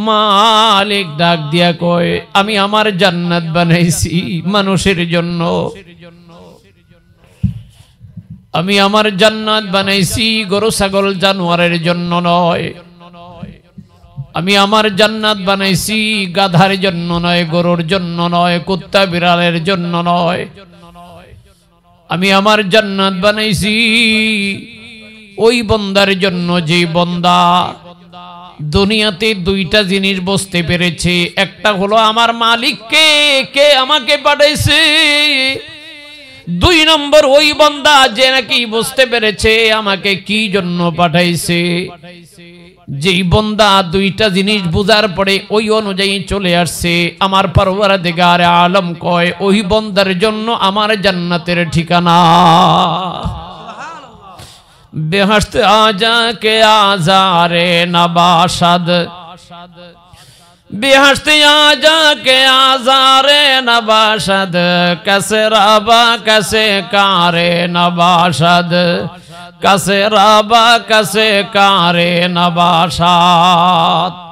মালিক ডাক দিয়া কয়, আমি আমার জান্নাত বানাইছি মানুষের জন্য, আমি আমার জান্নাত বানাইছি গরু ছাগল জানোয়ারের জন্য নয়, আমি আমার জান্নাত বানাইছি গাধার জন্য নয়, গরুর জন্য নয়, কুত্তা বিড়ালের জন্য নয়, আমি আমার জান্নাত বানাইছি ওই বান্দার জন্য যে বান্দা দুনিয়াতে দুইটা জিনিস বুঝতে পেরেছে। একটা হলো আমার মালিক কে, কে আমাকে পাঠাইছে। দুই নম্বর ওই বান্দা যে নাকি বুঝতে পেরেছে আমাকে কি জন্য পাঠাইছে। যেই বান্দা দুইটা জিনিস বুঝার পরে ওই অনুযায়ী চলে আসছে, আমার পরওয়ারদিগার আলম কয় ওই বান্দার জন্য আমার জান্নাতের ঠিকানা। বেহেশত আজা কে আজারে নবাশদ, बेहश्त आजा के आजारे नबाशद, कैसे रबा कैसे कारे नबाशद, कैसे रबा कैसे कारे नबाशद।